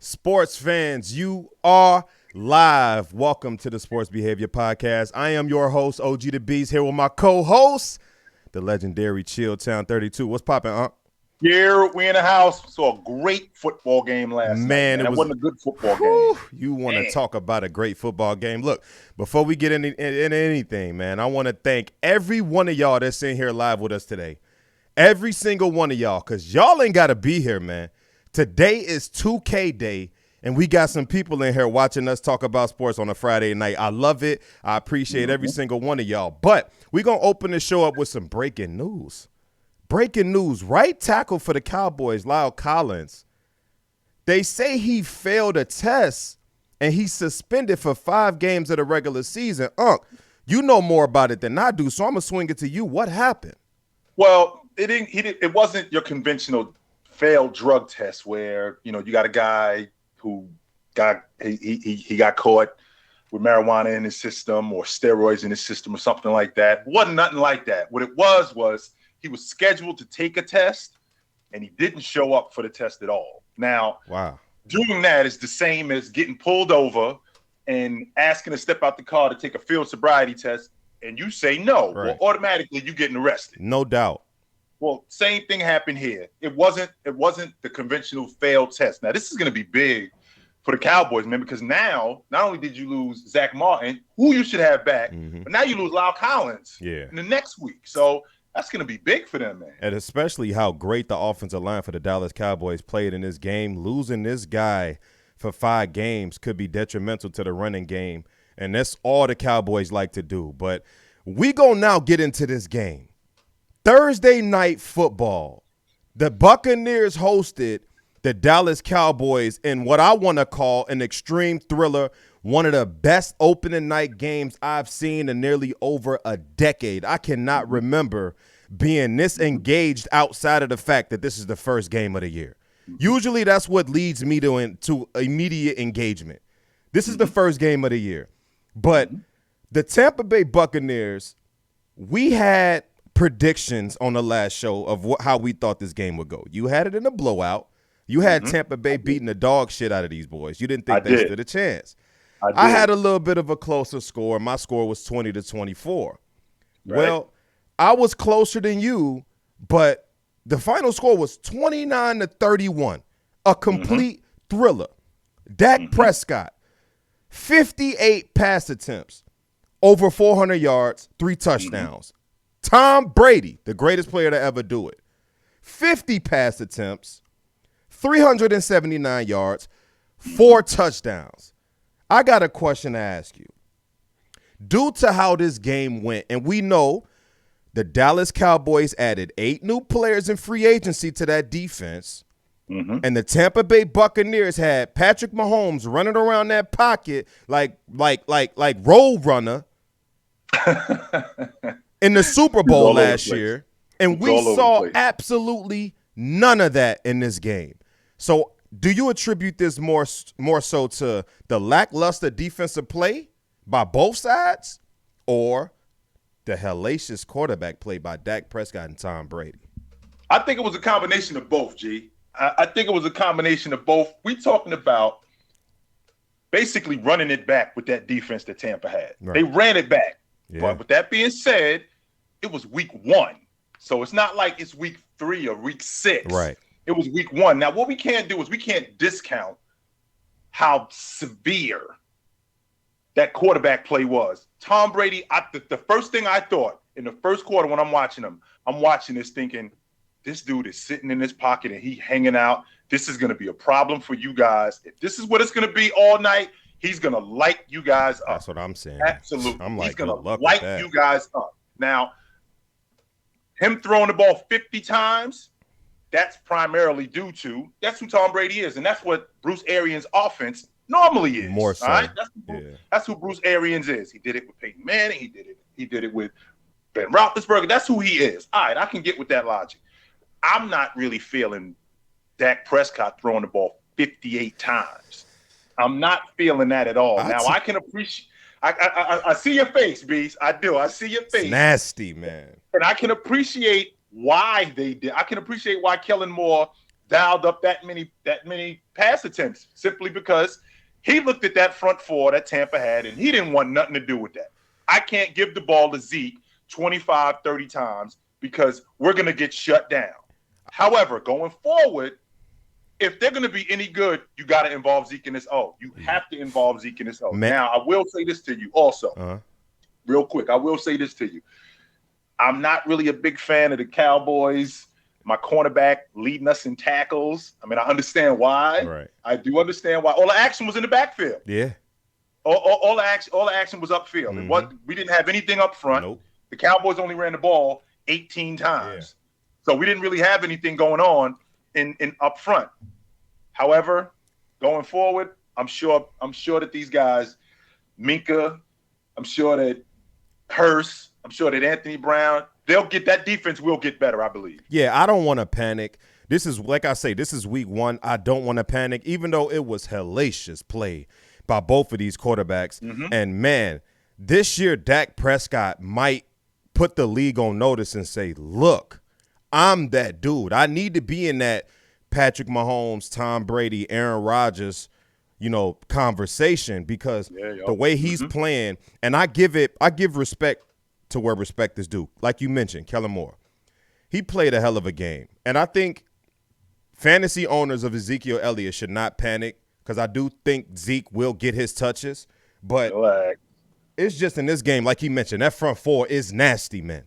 Sports fans, you are live. Welcome to the Sports Behavior Podcast. I am your host, OgDaBeast, here with my co-host, the legendary Chltwn32. What's poppin', Yeah, we in the house. Saw a great football game last night. Man, it wasn't a good football game. You want to talk about a great football game. Look, before we get into anything, man, I want to thank every one of y'all that's in here live with us today. Every single one of y'all, because y'all ain't got to be here, man. Today is 2K Day, and we got some people in here watching us talk about sports on a Friday night. I love it. I appreciate every single one of y'all. But we're going to open the show up with some breaking news. Breaking news, right tackle for the Cowboys, Lyle Collins. They say he failed a test, and he's suspended for 5 games of the regular season. You know more about it than I do, so I'm going to swing it to you. What happened? Well, it wasn't your conventional failed drug test where, you got a guy who got caught with marijuana in his system or steroids in his system or something like that. It wasn't nothing like that. What it was he was scheduled to take a test and he didn't show up for the test at all. Now, doing that is the same as getting pulled over and asking to step out the car to take a field sobriety test and you say no. Right. Well, automatically you're getting arrested. No doubt. Well, same thing happened here. It wasn't the conventional failed test. Now, this is going to be big for the Cowboys, man, because now not only did you lose Zach Martin, who you should have back, but now you lose Lyle Collins in the next week. So that's going to be big for them, man. And especially how great the offensive line for the Dallas Cowboys played in this game. Losing this guy for 5 games could be detrimental to the running game, and that's all the Cowboys like to do. But we gonna now get into this game. Thursday night football. The Buccaneers hosted the Dallas Cowboys in what I want to call an extreme thriller, one of the best opening night games I've seen in nearly over a decade. I cannot remember being this engaged outside of the fact that this is the first game of the year. Usually that's what leads me to immediate engagement. This is the first game of the year. But the Tampa Bay Buccaneers, we had predictions on the last show of how we thought this game would go. You had it in a blowout. You had Tampa Bay beating the dog shit out of these boys. You didn't think they stood a chance. I had a little bit of a closer score. My score was 20-24. Right. Well, I was closer than you, but the final score was 29-31, a complete thriller. Dak Prescott, 58 pass attempts, over 400 yards, 3 touchdowns. Tom Brady, the greatest player to ever do it, 50 pass attempts, 379 yards, 4 touchdowns. I got a question to ask you. Due to how this game went, and we know the Dallas Cowboys added 8 new players in free agency to that defense, and the Tampa Bay Buccaneers had Patrick Mahomes running around that pocket like road runner in the Super Bowl last year, and we saw absolutely none of that in this game. So do you attribute this more so to the lackluster defensive play by both sides or the hellacious quarterback play by Dak Prescott and Tom Brady? I think it was a combination of both, G. I think it was a combination of both. We talking about basically running it back with that defense that Tampa had. Right. They ran it back. Yeah. But with that being said, it was week 1. So it's not like it's week 3 or week 6. Right. It was week 1. Now, what we can't do is we can't discount how severe that quarterback play was. Tom Brady, the first thing I thought in the first quarter when I'm watching this thinking, this dude is sitting in his pocket and he hanging out. This is going to be a problem for you guys. If this is what it's going to be all night, he's going to light you guys up. That's what I'm saying. Absolutely. He's going to light you guys up. Now, him throwing the ball 50 times, that's primarily due to – that's who Tom Brady is, and that's what Bruce Arians' offense normally is. More so. All right? That's who Bruce Arians is. He did it with Peyton Manning. He did it with Ben Roethlisberger. That's who he is. All right, I can get with that logic. I'm not really feeling Dak Prescott throwing the ball 58 times. I'm not feeling that at all. Now, I can appreciate – I see your face, Beast. I do. I see your face. It's nasty, man. And I can appreciate why they did. I can appreciate why Kellen Moore dialed up that many pass attempts simply because he looked at that front four that Tampa had, and he didn't want nothing to do with that. I can't give the ball to Zeke 25, 30 times because we're going to get shut down. However, going forward, if they're going to be any good, you got to involve Zeke in this O. You have to involve Zeke in this O. Now, I will say this to you also, real quick. I will say this to you. I'm not really a big fan of the Cowboys. My cornerback leading us in tackles. I mean, I understand why. Right. I do understand why. All the action was in the backfield. Yeah. All the action was upfield. Mm-hmm. We didn't have anything up front. Nope. The Cowboys only ran the ball 18 times. Yeah. So we didn't really have anything going on in up front. However, going forward, I'm sure that these guys, Minka, I'm sure that Hurst, I'm sure that Anthony Brown, that defense will get better, I believe. Yeah, I don't want to panic. This is, like I say, this is week 1. I don't want to panic, even though it was hellacious play by both of these quarterbacks. Mm-hmm. And, man, this year Dak Prescott might put the league on notice and say, look, I'm that dude. I need to be in that Patrick Mahomes, Tom Brady, Aaron Rodgers, conversation because the way he's playing, and I give respect to where respect is due. Like you mentioned, Kellen Moore. He played a hell of a game. And I think fantasy owners of Ezekiel Elliott should not panic because I do think Zeke will get his touches. But it's just in this game, like he mentioned, that front four is nasty, man.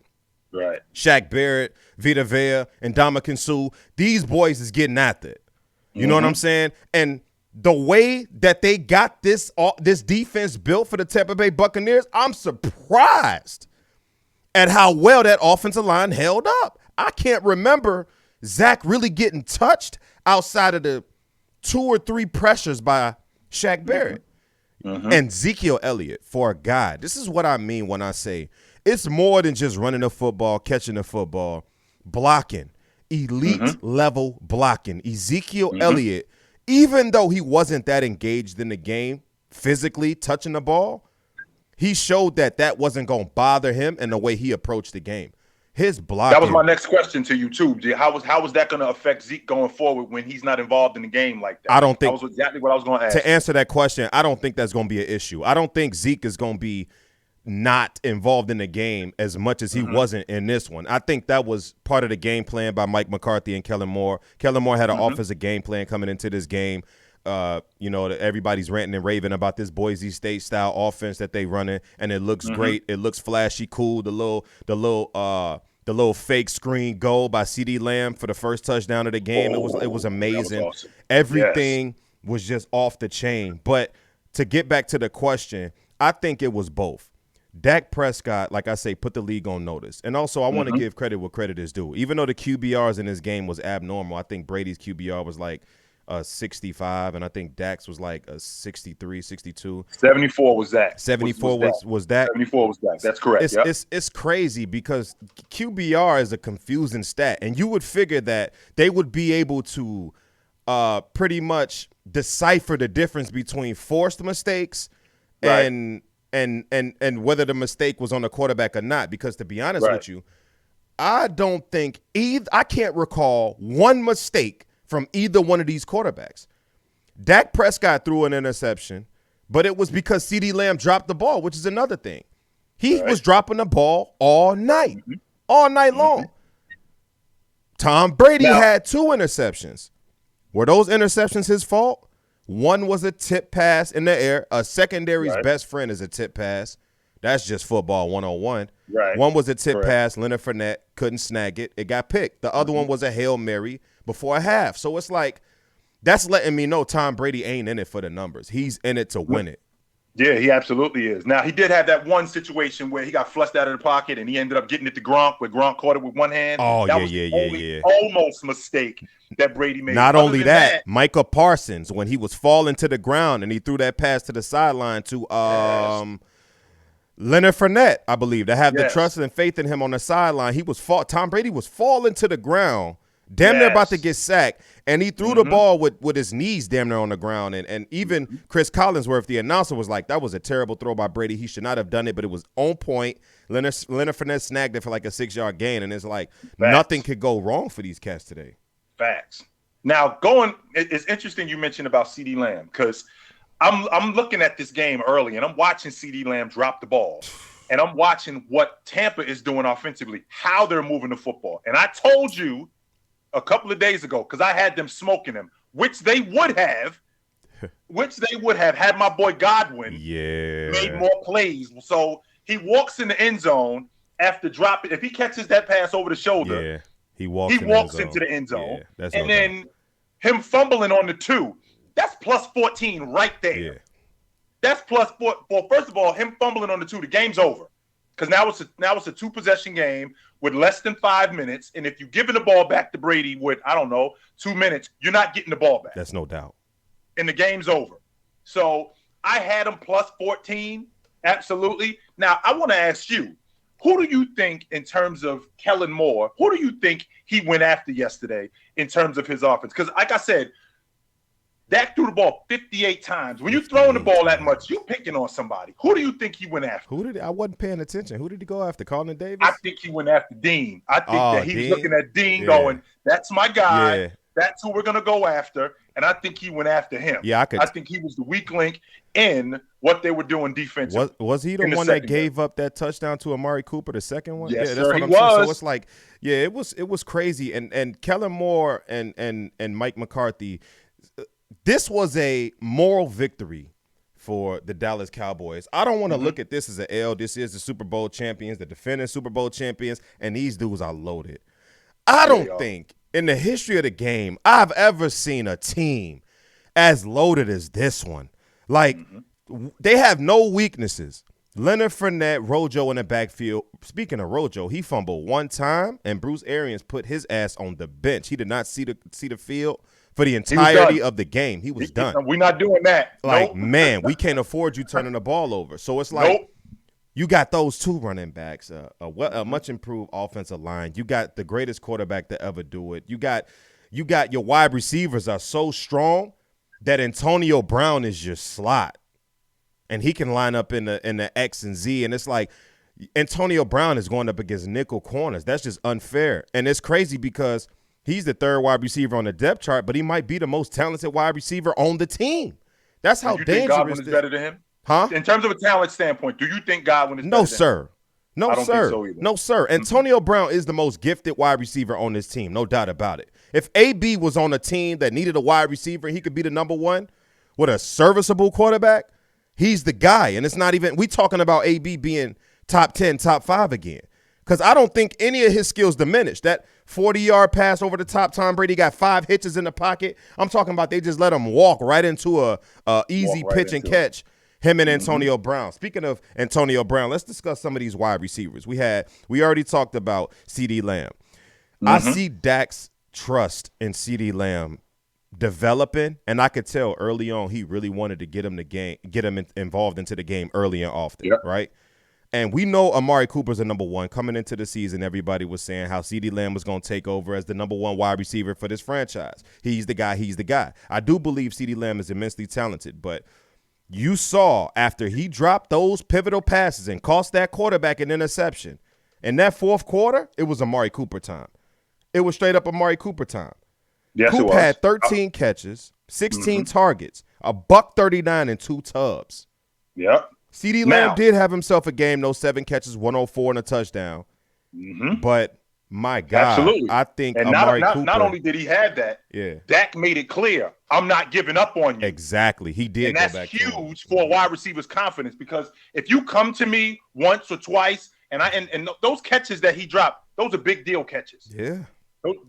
Right. Shaq Barrett, Vita Vea, and Ndamukong Suh, these boys is getting after it. You know what I'm saying? And the way that they got this defense built for the Tampa Bay Buccaneers, I'm surprised at how well that offensive line held up. I can't remember Zach really getting touched outside of the 2 or 3 pressures by Shaq Barrett. And Ezekiel Elliott, for a guy, this is what I mean when I say it's more than just running the football, catching the football, blocking, elite level blocking. Ezekiel Elliott, even though he wasn't that engaged in the game, physically touching the ball, he showed that wasn't going to bother him in the way he approached the game. His blocking. That was my next question to you, too. How was that going to affect Zeke going forward when he's not involved in the game like that? I don't think. That was exactly what I was going to ask. To answer that question, I don't think that's going to be an issue. I don't think Zeke is going to be not involved in the game as much as he wasn't in this one. I think that was part of the game plan by Mike McCarthy and Kellen Moore. Kellen Moore had an offensive game plan coming into this game. Everybody's ranting and raving about this Boise State style offense that they running, and it looks great. It looks flashy, cool. The little fake screen goal by CeeDee Lamb for the first touchdown of the game. It was amazing. Was awesome. Everything was just off the chain. But to get back to the question, I think it was both. Dak Prescott, like I say, put the league on notice. And also I want to give credit where credit is due. Even though the QBRs in this game was abnormal, I think Brady's QBR was like 65, and I think Dak's was like a 63, 62. 74 was that. 74 was that. 74 was that. That's correct. It's crazy because QBR is a confusing stat, and you would figure that they would be able to pretty much decipher the difference between forced mistakes and whether the mistake was on the quarterback or not. Because to be honest with you, I don't think I can't recall one mistake from either one of these quarterbacks. Dak Prescott threw an interception, but it was because CeeDee Lamb dropped the ball, which is another thing. He was dropping the ball all night, all night long. Tom Brady had 2 interceptions. Were those interceptions his fault? One was a tip pass in the air. A secondary's best friend is a tip pass. That's just football 101. Right. One was a tip pass. Leonard Fournette couldn't snag it. It got picked. The other one was a Hail Mary before a half. So it's like that's letting me know Tom Brady ain't in it for the numbers. He's in it to win it. Yeah, he absolutely is. Now, he did have that one situation where he got flushed out of the pocket and he ended up getting it to Gronk, where Gronk caught it with one hand. Oh, that was the almost mistake that Brady made. Not only that, Micah Parsons, when he was falling to the ground and he threw that pass to the sideline to Leonard Fournette, I believe, to have the trust and faith in him on the sideline. Tom Brady was falling to the ground, damn near about to get sacked, and he threw the ball with his knees damn near on the ground. And even Chris Collinsworth, the announcer, was like, that was a terrible throw by Brady. He should not have done it, but it was on point. Leonard Fournette snagged it for like a 6-yard gain, and it's like nothing could go wrong for these cats today. Facts. Now, it's interesting you mentioned about CeeDee Lamb because I'm looking at this game early and I'm watching CeeDee Lamb drop the ball. And I'm watching what Tampa is doing offensively, how they're moving the football. And I told you a couple of days ago, because I had them smoking them, which they would have had my boy Godwin made more plays. So he walks in the end zone after dropping. If he catches that pass over the shoulder, he walks into the end zone. Yeah, and then him fumbling on the 2, that's plus 14 right there. Yeah. That's plus 4. Well, first of all, him fumbling on the 2, the game's over. Because now it's a 2-possession game with less than 5 minutes. And if you're giving the ball back to Brady with, 2 minutes, you're not getting the ball back. That's no doubt. And the game's over. So I had him plus 14. Absolutely. Now, I want to ask you, who do you think in terms of Kellen Moore, who do you think he went after yesterday in terms of his offense? Because like I said, Dak threw the ball 58 times. When you're throwing the ball that much, you're picking on somebody. Who do you think he went after? I wasn't paying attention. Who did he go after? Carlton Davis? I think he went after Dean. I think that he's looking at Dean going, that's my guy. Yeah. That's who we're going to go after. And I think he went after him. Yeah, I think he was the weak link in what they were doing defensively. Was he the one that gave up that touchdown to Amari Cooper, the second one? Yes, yeah, that's what I'm saying. So it's like, it was crazy. And Kellen Moore and Mike McCarthy, this was a moral victory for the Dallas Cowboys. I don't want to look at this as an L. This is the Super Bowl champions, the defending Super Bowl champions, and these dudes are loaded. I don't think in the history of the game I've ever seen a team as loaded as this one. Like, they have no weaknesses. Leonard Fournette, Rojo in the backfield. Speaking of Rojo, he fumbled one time, and Bruce Arians put his ass on the bench. He did not see the field for the entirety of the game. He was done. We're not doing that. Like, man, we can't afford you turning the ball over. So it's like you got those 2 running backs, a much improved offensive line. You got the greatest quarterback to ever do it. You got your wide receivers are so strong that Antonio Brown is your slot, and he can line up in the X and Z. And it's like Antonio Brown is going up against nickel corners. That's just unfair, and it's crazy because he's the 3rd wide receiver on the depth chart, but he might be the most talented wide receiver on the team. That's how dangerous. Think Godwin is better than him? Huh? In terms of a talent standpoint, do you think Godwin is better than him? No, I don't sir. think so either. No, sir. Antonio Brown is the most gifted wide receiver on this team, no doubt about it. If AB was on a team that needed a wide receiver and he could be the number 1 with a serviceable quarterback, he's the guy. And it's not even – we talking about AB being top 10, top 5 again. Because I don't think any of his skills diminished. That 40-yard pass over the top, Tom Brady got 5 hitches in the pocket. I'm talking about they just let him walk right into a easy pitch and catch. Him and Antonio Brown. Speaking of Antonio Brown, let's discuss some of these wide receivers. We already talked about CeeDee Lamb. I see Dak's trust in CeeDee Lamb developing, and I could tell early on he really wanted to get him involved into the game early and often, right? And we know Amari Cooper's a number 1. Coming into the season, everybody was saying how CeeDee Lamb was going to take over as the number 1 wide receiver for this franchise. He's the guy. I do believe CeeDee Lamb is immensely talented, but you saw after he dropped those pivotal passes and cost that quarterback an interception, in that 4th quarter, it was Amari Cooper time. It was straight up Amari Cooper time. Yes, Coop had 13 catches, 16 targets, $139 and 2 tubs. Yep. CeeDee Lamb did have himself a game, those 7 catches, 104 and a touchdown. But my God, absolutely. I think and Amari Cooper. Not only did he have that, Dak made it clear, I'm not giving up on you. Exactly. He did. And that's huge for a wide receiver's confidence, because if you come to me once or twice and those catches that he dropped, those are big deal catches. Yeah.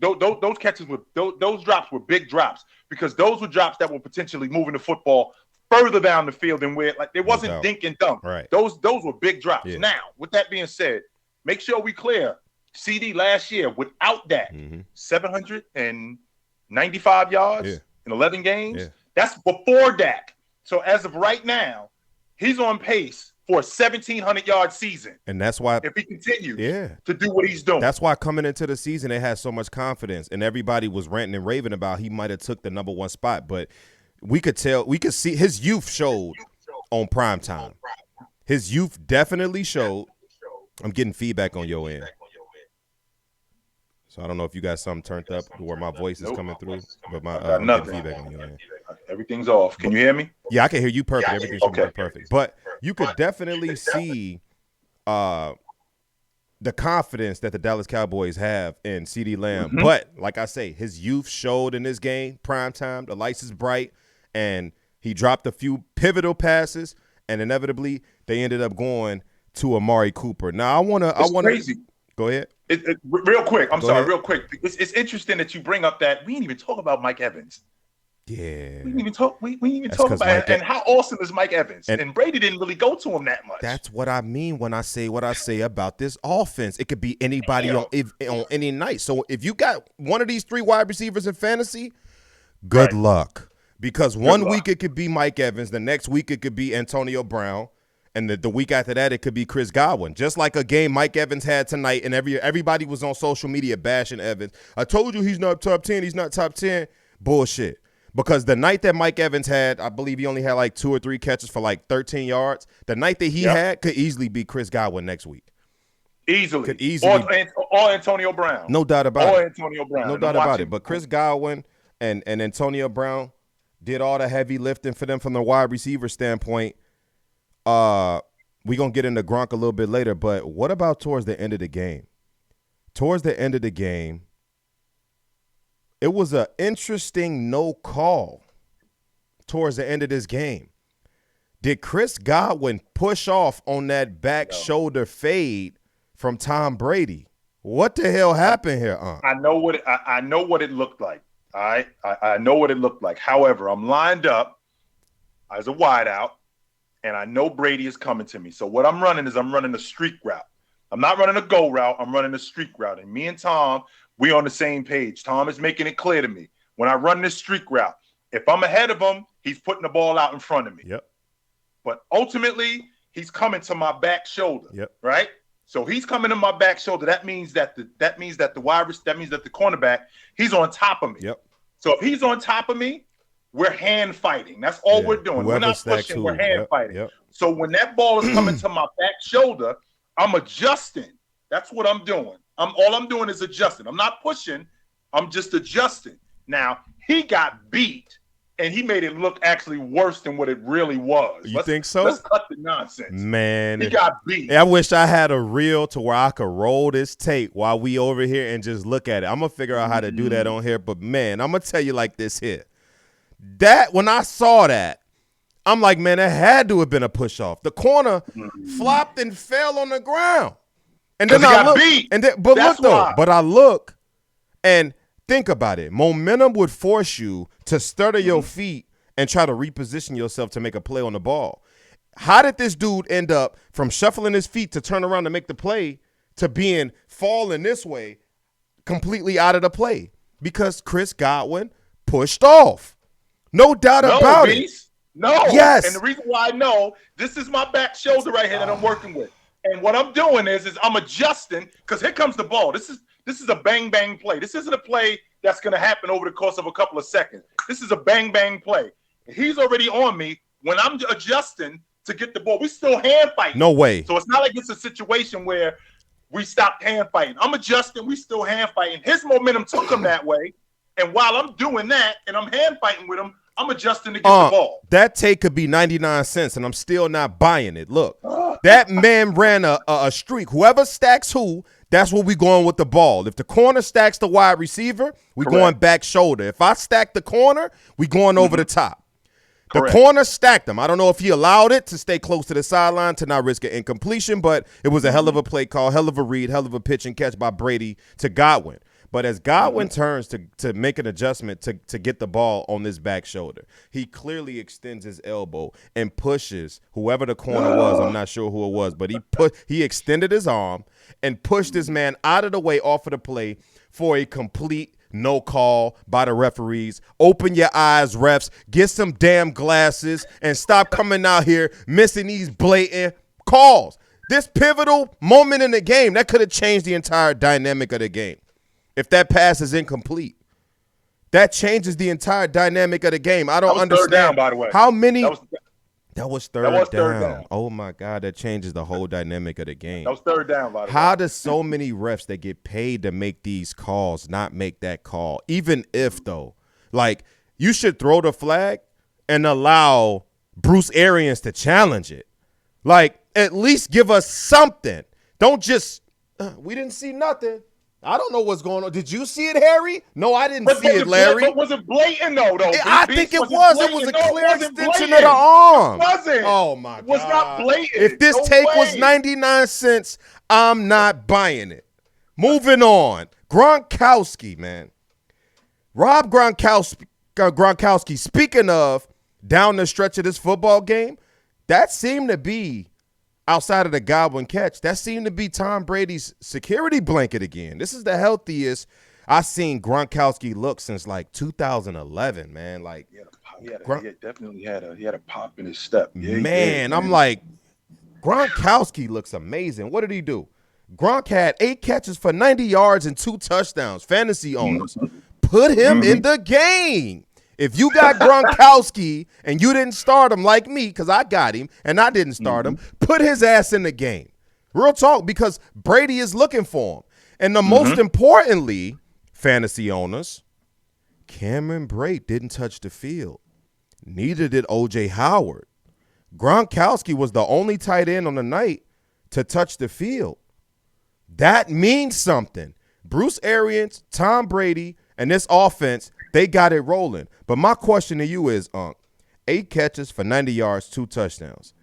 Those catches those drops were big drops, because those were drops that were potentially moving the football further down the field and where it wasn't dink and dunk. Right. Those were big drops. Yeah. Now, with that being said, make sure we clear CD last year without that 795 yards in 11 games. Yeah. That's before Dak. So as of right now, he's on pace for a 1,700-yard season. And that's why, if he continues to do what he's doing. That's why coming into the season, they had so much confidence. And everybody was ranting and raving about he might have took the number 1 spot. But we could see his youth showed on prime time. His youth definitely showed. I'm getting feedback on your end. So I don't know if you got something turned up where my voice is coming through, but I'm nothing. getting feedback on your end. Everything's off. Can you hear me? Yeah, I can hear you perfect. Everything should be perfect. But you could definitely see the confidence that the Dallas Cowboys have in CeeDee Lamb. Mm-hmm. But like I say, his youth showed in this game, prime time. The lights is bright, and he dropped a few pivotal passes, and inevitably they ended up going to Amari Cooper. Now I want to crazy. Go ahead. Real quick. Real quick. It's interesting that you bring up that we didn't even talk about Mike Evans. Yeah, we didn't even talk. We didn't even talk about it. And how awesome is Mike Evans? And Brady didn't really go to him that much. That's what I mean when I say what I say about this offense. It could be anybody on any night. So if you got one of these 3 wide receivers in fantasy, good luck. Because one week it could be Mike Evans, the next week it could be Antonio Brown, and the week after that it could be Chris Godwin. Just like a game Mike Evans had tonight, and everybody was on social media bashing Evans. I told you he's not top 10. He's not top 10. Bullshit. Because the night that Mike Evans had, I believe he only had like 2 or 3 catches for like 13 yards. The night that he had could easily be Chris Godwin next week. Easily. Or Antonio Brown. No doubt about it. Or Antonio Brown. No doubt about it. But Chris Godwin and Antonio Brown did all the heavy lifting for them from the wide receiver standpoint. We're going to get into Gronk a little bit later, but what about towards the end of the game? Towards the end of the game, it was an interesting no call towards the end of this game. Did Chris Godwin push off on that back shoulder fade from Tom Brady? What the hell happened here, I know what it looked like. I know what it looked like. However, I'm lined up as a wideout, and I know Brady is coming to me. So what I'm running a streak route. I'm not running a go route. I'm running a streak route. And me and Tom, we on the same page. Tom is making it clear to me. When I run this streak route, if I'm ahead of him, he's putting the ball out in front of me. Yep. But ultimately, he's coming to my back shoulder. Yep. Right? So he's coming to my back shoulder. That means that the cornerback, he's on top of me. Yep. So if he's on top of me, we're hand fighting. That's all we're doing. We're not pushing, we're hand fighting. Yep. So when that ball is coming to my back shoulder, I'm adjusting. That's what I'm doing. All I'm doing is adjusting. I'm not pushing. I'm just adjusting. Now, he got beat, and he made it look actually worse than what it really was. You think so? Let's cut the nonsense. Man. He got beat. I wish I had a reel to where I could roll this tape while we over here and just look at it. I'm going to figure out how to do that on here. But, man, I'm going to tell you like this here. When I saw that, I'm like, man, that had to have been a push-off. The corner flopped and fell on the ground. And then I look, but I look and think about it. Momentum would force you to stutter your feet and try to reposition yourself to make a play on the ball. How did this dude end up from shuffling his feet to turn around to make the play to being falling this way completely out of the play? Because Chris Godwin pushed off. No doubt about it. No. Yes. And the reason why I know, this is my back shoulder right here that I'm working with. And what I'm doing is I'm adjusting, because here comes the ball. This is a bang bang play. This isn't a play that's going to happen over the course of a couple of seconds. This is a bang bang play. He's already on me. When I'm adjusting to get the ball, we still hand fighting. No way. So it's not like it's a situation where we stopped hand fighting. I'm adjusting. We still hand fighting. His momentum took him that way. And while I'm doing that and I'm hand fighting with him, I'm adjusting to get the ball. That take could be 99 cents, and I'm still not buying it. Look, that man ran a streak. Whoever stacks who, that's where we going with the ball. If the corner stacks the wide receiver, we going back shoulder. If I stack the corner, we going over the top. The corner stacked him. I don't know if he allowed it to stay close to the sideline to not risk an incompletion, but it was a hell of a play call, hell of a read, hell of a pitch and catch by Brady to Godwin. But as Godwin turns to make an adjustment to get the ball on this back shoulder, he clearly extends his elbow and pushes whoever the corner was. I'm not sure who it was, but he extended his arm and pushed this man out of the way off of the play for a complete no call by the referees. Open your eyes, refs. Get some damn glasses and stop coming out here missing these blatant calls. This pivotal moment in the game, that could have changed the entire dynamic of the game. If that pass is incomplete, that changes the entire dynamic of the game. I don't understand. Third down, by the way. How many? That was third down. Oh, my God. That changes the whole dynamic of the game. That was third down, by the way. How does so many refs that get paid to make these calls not make that call? Even if, though, like, you should throw the flag and allow Bruce Arians to challenge it. Like, at least give us something. Don't just we didn't see nothing. I don't know what's going on. Did you see it, Harry? No, I didn't see it, Larry. But was it blatant, though? I think it was. It was a clear extension of the arm. It wasn't. Oh, my God. It was not blatant. If this take was 99 cents, I'm not buying it. Moving on. Gronkowski, man. Rob Gronkowski, speaking of down the stretch of this football game, that seemed to be, outside of the Godwin catch, that seemed to be Tom Brady's security blanket again. This is the healthiest I've seen Gronkowski look since like 2011, man. Like, he definitely had a pop in his step. Man, I'm like, Gronkowski looks amazing. What did he do? Gronk had 8 catches for 90 yards and 2 touchdowns. Fantasy owners, put him in the game. If you got Gronkowski and you didn't start him like me, because I got him and I didn't start him, put his ass in the game. Real talk, because Brady is looking for him. And the most importantly, fantasy owners, Cameron Brate didn't touch the field. Neither did O.J. Howard. Gronkowski was the only tight end on the night to touch the field. That means something. Bruce Arians, Tom Brady, and this offense, they got it rolling. But my question to you is, 8 catches for 90 yards, 2 touchdowns.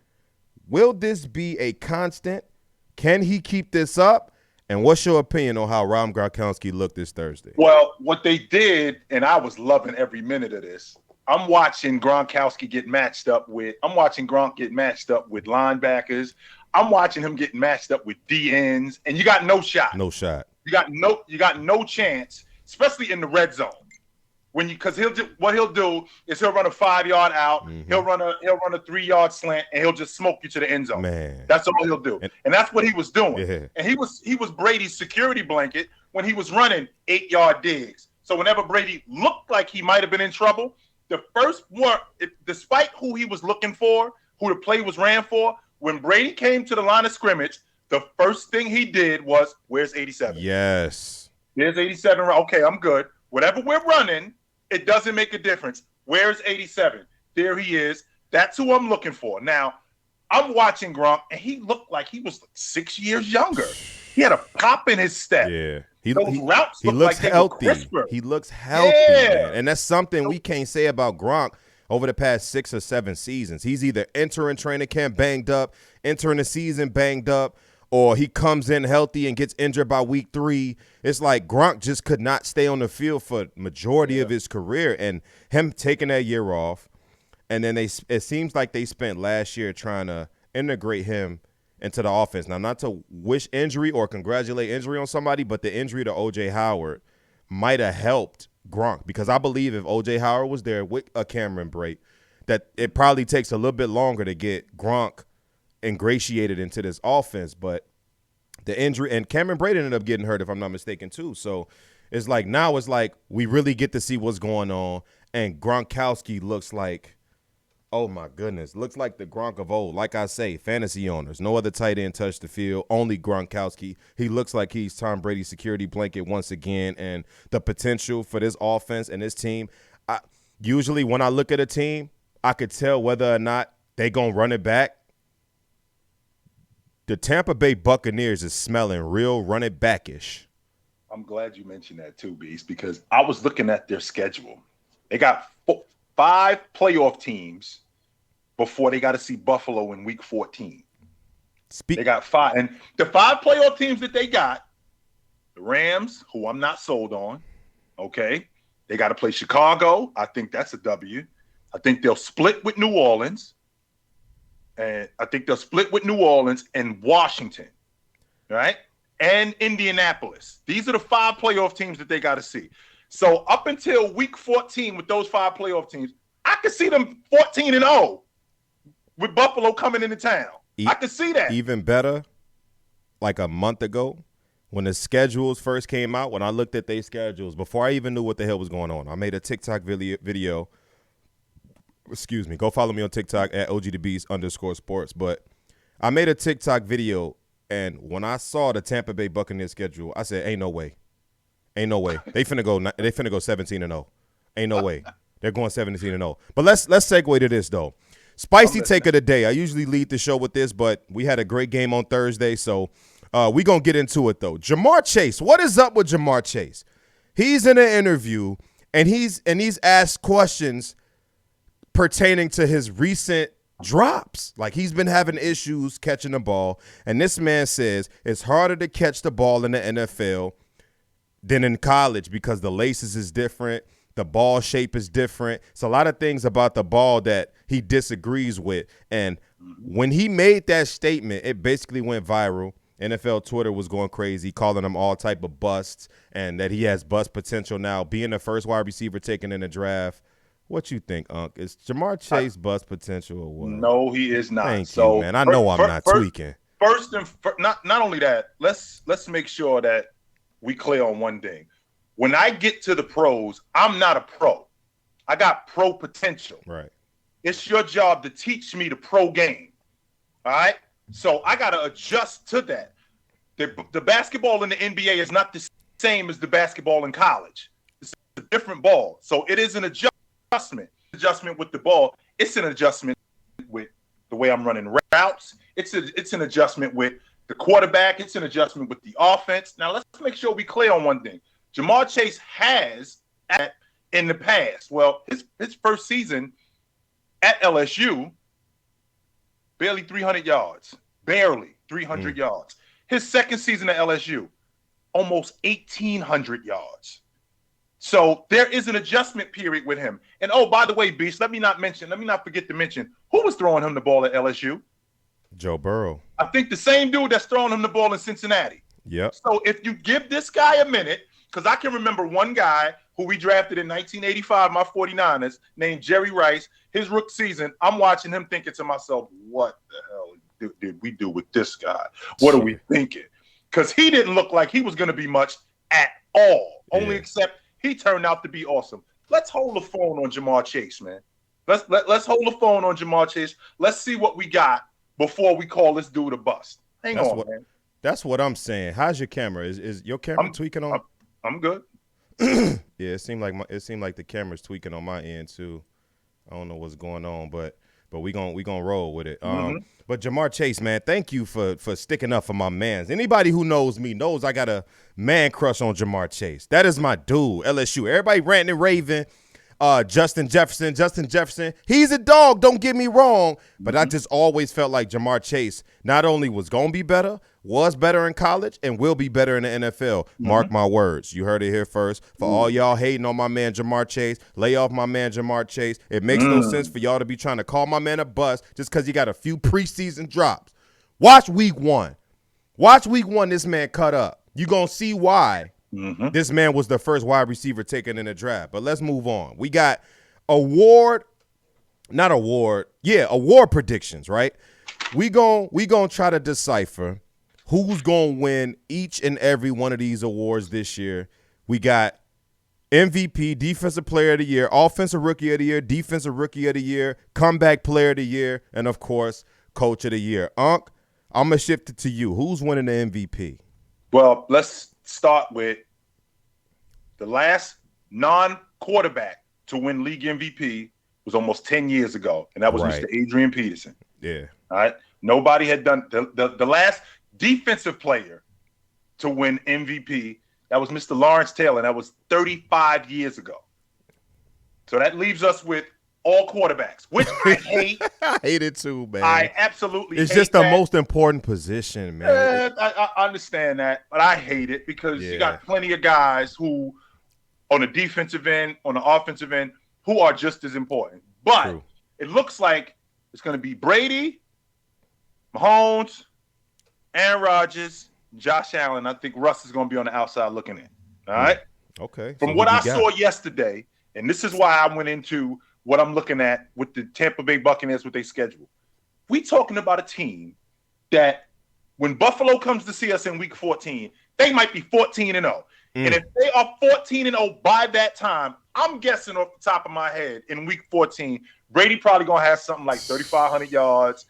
Will this be a constant? Can he keep this up? And what's your opinion on how Rob Gronkowski looked this Thursday? Well, what they did, and I was loving every minute of this, I'm watching Gronk get matched up with linebackers. I'm watching him get matched up with DNs, and you got no shot. No shot. You got no chance, especially in the red zone. Because what he'll do is he'll run a 5-yard out, he'll run a 3-yard slant, and he'll just smoke you to the end zone. Man, that's all he'll do, and that's what he was doing. Yeah. And he was Brady's security blanket when he was running 8-yard digs. So whenever Brady looked like he might have been in trouble, the first one, despite who he was looking for, who the play was ran for, when Brady came to the line of scrimmage, the first thing he did was, "Where's 87?" Yes, there's 87. Okay, I'm good. Whatever we're running, it doesn't make a difference. Where's 87? There he is. That's who I'm looking for. Now, I'm watching Gronk, and he looked like he was 6 years younger. He had a pop in his step. Yeah. He looks like healthy. He looks healthy, man. And that's something we can't say about Gronk over the past 6 or 7 seasons. He's either entering training camp banged up, entering the season banged up, or he comes in healthy and gets injured by week 3. It's like Gronk just could not stay on the field for majority of his career, and him taking that year off. And then it seems like they spent last year trying to integrate him into the offense. Now, not to wish injury or congratulate injury on somebody, but the injury to O.J. Howard might have helped Gronk, because I believe if O.J. Howard was there with a Cameron Brate, that it probably takes a little bit longer to get Gronk ingratiated into this offense. But the injury, and Cameron Brate ended up getting hurt, if I'm not mistaken, too. So it's like now it's like we really get to see what's going on, and Gronkowski looks like, oh, my goodness, looks like the Gronk of old. Like I say, fantasy owners, no other tight end touched the field, only Gronkowski. He looks like he's Tom Brady's security blanket once again, and the potential for this offense and this team. Usually when I look at a team, I could tell whether or not they going to run it back. The Tampa Bay Buccaneers is smelling real run it back-ish. I'm glad you mentioned that too, Beast, because I was looking at their schedule. They got 5 playoff teams before they got to see Buffalo in week 14. They got 5. And the 5 playoff teams that they got, the Rams, who I'm not sold on, okay? They got to play Chicago. I think that's a W. I think they'll split with New Orleans. And I think they'll split with New Orleans and Washington, right? And Indianapolis. These are the 5 playoff teams that they got to see. So up until week 14 with those 5 playoff teams, I could see them 14-0 with Buffalo coming into town. I could see that. Even better, like a month ago, when the schedules first came out, when I looked at their schedules, before I even knew what the hell was going on, I made a TikTok video excuse me, go follow me on TikTok at OgDaBeast_sports. But I made a TikTok video, and when I saw the Tampa Bay Buccaneers schedule, I said, ain't no way. Ain't no way. They finna go 17-0. Ain't no way. They're going 17-0. But let's segue to this, though. Spicy take of the day. I usually lead the show with this, but we had a great game on Thursday, so we're going to get into it, though. Ja'Marr Chase. What is up with Ja'Marr Chase? He's in an interview, and he's asked questions pertaining to his recent drops. Like, he's been having issues catching the ball, and this man says it's harder to catch the ball in the NFL than in college because the laces is different. The ball shape is different. It's a lot of things about the ball that he disagrees with. And when he made that statement, it basically went viral. NFL Twitter was going crazy, calling him all type of busts and that he has bust potential now, being the first wide receiver taken in the draft. What you think, Unc? Is Ja'Marr Chase bust potential or what? No, he is not. Thank you, man. I know I'm not tweaking. Not only that, let's make sure that we clear on one thing. When I get to the pros, I'm not a pro. I got pro potential. Right. It's your job to teach me the pro game. All right? So I got to adjust to that. The basketball in the NBA is not the same as the basketball in college. It's a different ball. So it is an adjustment. Adjustment with the ball. It's an adjustment with the way I'm running routes. It's an adjustment with the quarterback. It's an adjustment with the offense. Now, let's make sure we clear on one thing. Ja'Marr Chase has in the past. Well, his first season at LSU, barely 300 yards. Barely 300 yards. His second season at LSU, almost 1,800 yards. So there is an adjustment period with him. And, oh, by the way, Beast, let me not forget to mention, who was throwing him the ball at LSU? Joe Burrow. I think the same dude that's throwing him the ball in Cincinnati. Yep. So if you give this guy a minute, because I can remember one guy who we drafted in 1985, my 49ers, named Jerry Rice, his rookie season, I'm watching him thinking to myself, what the hell did we do with this guy? What are we thinking? Because he didn't look like he was going to be much at all, only except he turned out to be awesome. Let's hold the phone on Ja'Marr Chase, man. Let's hold the phone on Ja'Marr Chase. Let's see what we got before we call this dude a bust. Hang on, man. That's what I'm saying. How's your camera? Is your camera tweaking on? I'm good. Yeah, it seemed like the camera's tweaking on my end too. I don't know what's going on, but we gonna roll with it. But Ja'Marr Chase, man, thank you for sticking up for my mans. Anybody who knows me knows I got a man crush on Ja'Marr Chase. That is my dude. LSU. Everybody ranting and raving. Justin Jefferson. He's a dog, don't get me wrong. But I just always felt like Ja'Marr Chase not only was going to be better, was better in college, and will be better in the NFL. Mark my words. You heard it here first. For all y'all hating on my man Ja'Marr Chase, lay off my man Ja'Marr Chase. It makes no sense for y'all to be trying to call my man a bust just because he got a few preseason drops. Watch week one. This man cut up. You going to see why. This man was the first wide receiver taken in the draft. But let's move on. We got award predictions, right? We gon' try to decipher who's going to win each and every one of these awards this year. We got MVP, Defensive Player of the Year, Offensive Rookie of the Year, Defensive Rookie of the Year, Comeback Player of the Year, and, of course, Coach of the Year. Unc, I'm going to shift it to you. Who's winning the MVP? Well, let's start with the last non-quarterback to win league MVP was almost 10 years ago, and that was Mr. Adrian Peterson. Yeah. All right. Nobody had done the last defensive player to win MVP. That was Mr. Lawrence Taylor, and that was 35 years ago. So that leaves us with all quarterbacks, which I hate. I hate it too, man. I absolutely It's hate just the that. most important position, man. I understand that, but I hate it because you got plenty of guys who, on the defensive end, on the offensive end, who are just as important. But it looks like it's going to be Brady, Mahomes, Aaron Rodgers, Josh Allen. I think Russ is going to be on the outside looking in. All right? Okay. From what I saw yesterday, and this is why I went into what I'm looking at with the Tampa Bay Buccaneers with their schedule. We talking about a team that when Buffalo comes to see us in week 14, they might be 14-0. And if they are 14-0 by that time, I'm guessing off the top of my head in week 14, Brady probably going to have something like 3,500 yards,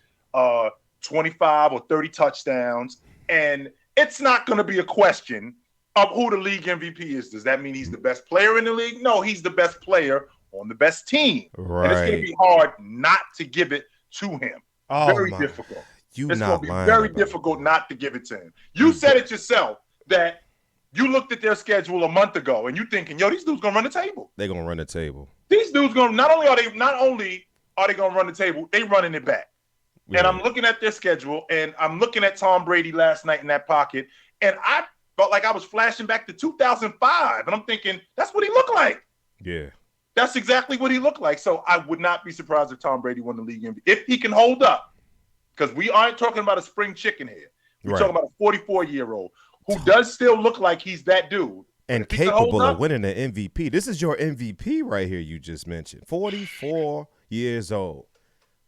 25 or 30 touchdowns, and it's not going to be a question of who the league MVP is. Does that mean he's the best player in the league? No, he's the best player on the best team. Right. And it's going to be hard not to give it to him. Very difficult. It's going to be very difficult not to give it to him. You said it yourself that you looked at their schedule a month ago and you thinking, yo, these dudes going to run the table. They're going to run the table. These dudes going to not only are they going to run the table, they running it back. Yeah. And I'm looking at their schedule and I'm looking at Tom Brady last night in that pocket, and I felt like I was flashing back to 2005, and I'm thinking that's what he looked like. Yeah. That's exactly what he looked like. So I would not be surprised if Tom Brady won the league MVP if he can hold up, because we aren't talking about a spring chicken here. We're talking about a 44-year-old who does still look like he's that dude. And capable of winning an MVP. This is your MVP right here you just mentioned. 44 years old.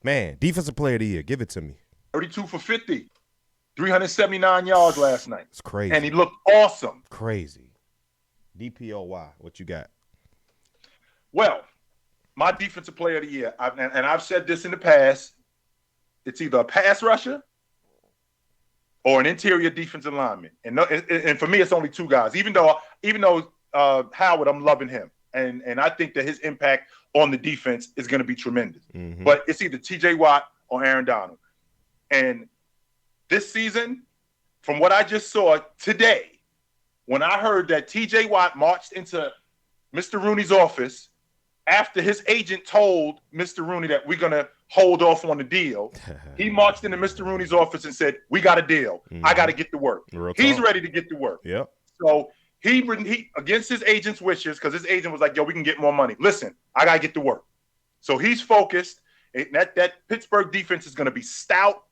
Man, defensive player of the year. Give it to me. 32 for 50. 379 yards last night. It's crazy. And he looked awesome. Crazy. DPOY, what you got? Well, my defensive player of the year, and I've said this in the past, it's either a pass rusher or an interior defensive lineman. And for me, it's only two guys. Even though Howard, I'm loving him. And I think that his impact on the defense is going to be tremendous. Mm-hmm. But it's either T.J. Watt or Aaron Donald. And this season, from what I just saw today, when I heard that T.J. Watt marched into Mr. Rooney's office after his agent told Mr. Rooney that we're going to hold off on the deal, he marched into Mr. Rooney's office and said, we got a deal. Mm-hmm. I got to get to work. He's ready to get to work. Yep. So he against his agent's wishes, because his agent was like, yo, we can get more money. Listen, I got to get to work. So he's focused. That Pittsburgh defense is going to be stout.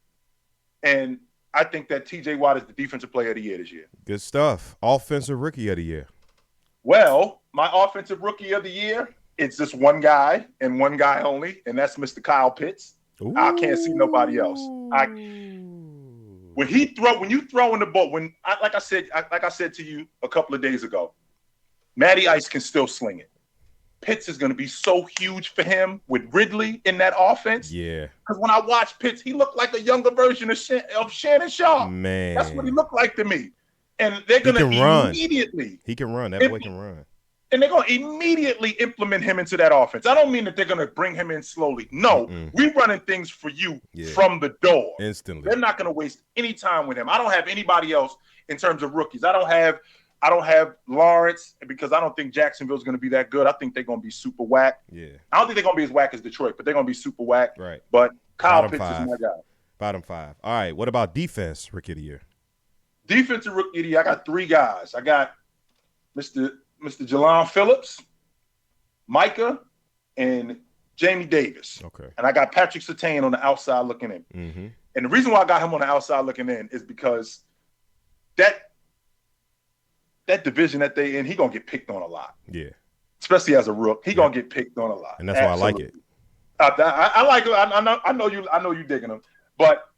And I think that T.J. Watt is the defensive player of the year this year. Good stuff. Offensive rookie of the year. Well, my offensive rookie of the year, it's just one guy and one guy only, and that's Mr. Kyle Pitts. Ooh. I can't see nobody else. When you throw in the ball, like I said to you a couple of days ago, Matty Ice can still sling it. Pitts is going to be so huge for him with Ridley in that offense. Yeah. Because when I watch Pitts, he looked like a younger version of Shannon Sharp. Man. That's what he looked like to me. And they're going to immediately. He can run. That boy can run. And they're going to immediately implement him into that offense. I don't mean that they're going to bring him in slowly. No, we're running things for you from the door. Instantly. They're not going to waste any time with him. I don't have anybody else in terms of rookies. I don't have Lawrence, because I don't think Jacksonville's going to be that good. I think they're going to be super whack. Yeah. I don't think they're going to be as whack as Detroit, but they're going to be super whack. Right. But Kyle Pitts is my guy. Bottom five. All right. What about defense rookie of the year? Defensive rookie of the year, I got three guys. I got Mr. Jalon Phillips, Micah, and Jamie Davis. Okay. And I got Patrick Surtain on the outside looking in. Mm-hmm. And the reason why I got him on the outside looking in is because that division that they in, he gonna get picked on a lot. Yeah. Especially as a rook, he gonna get picked on a lot. And that's why I like it. I like it. I know you digging him. But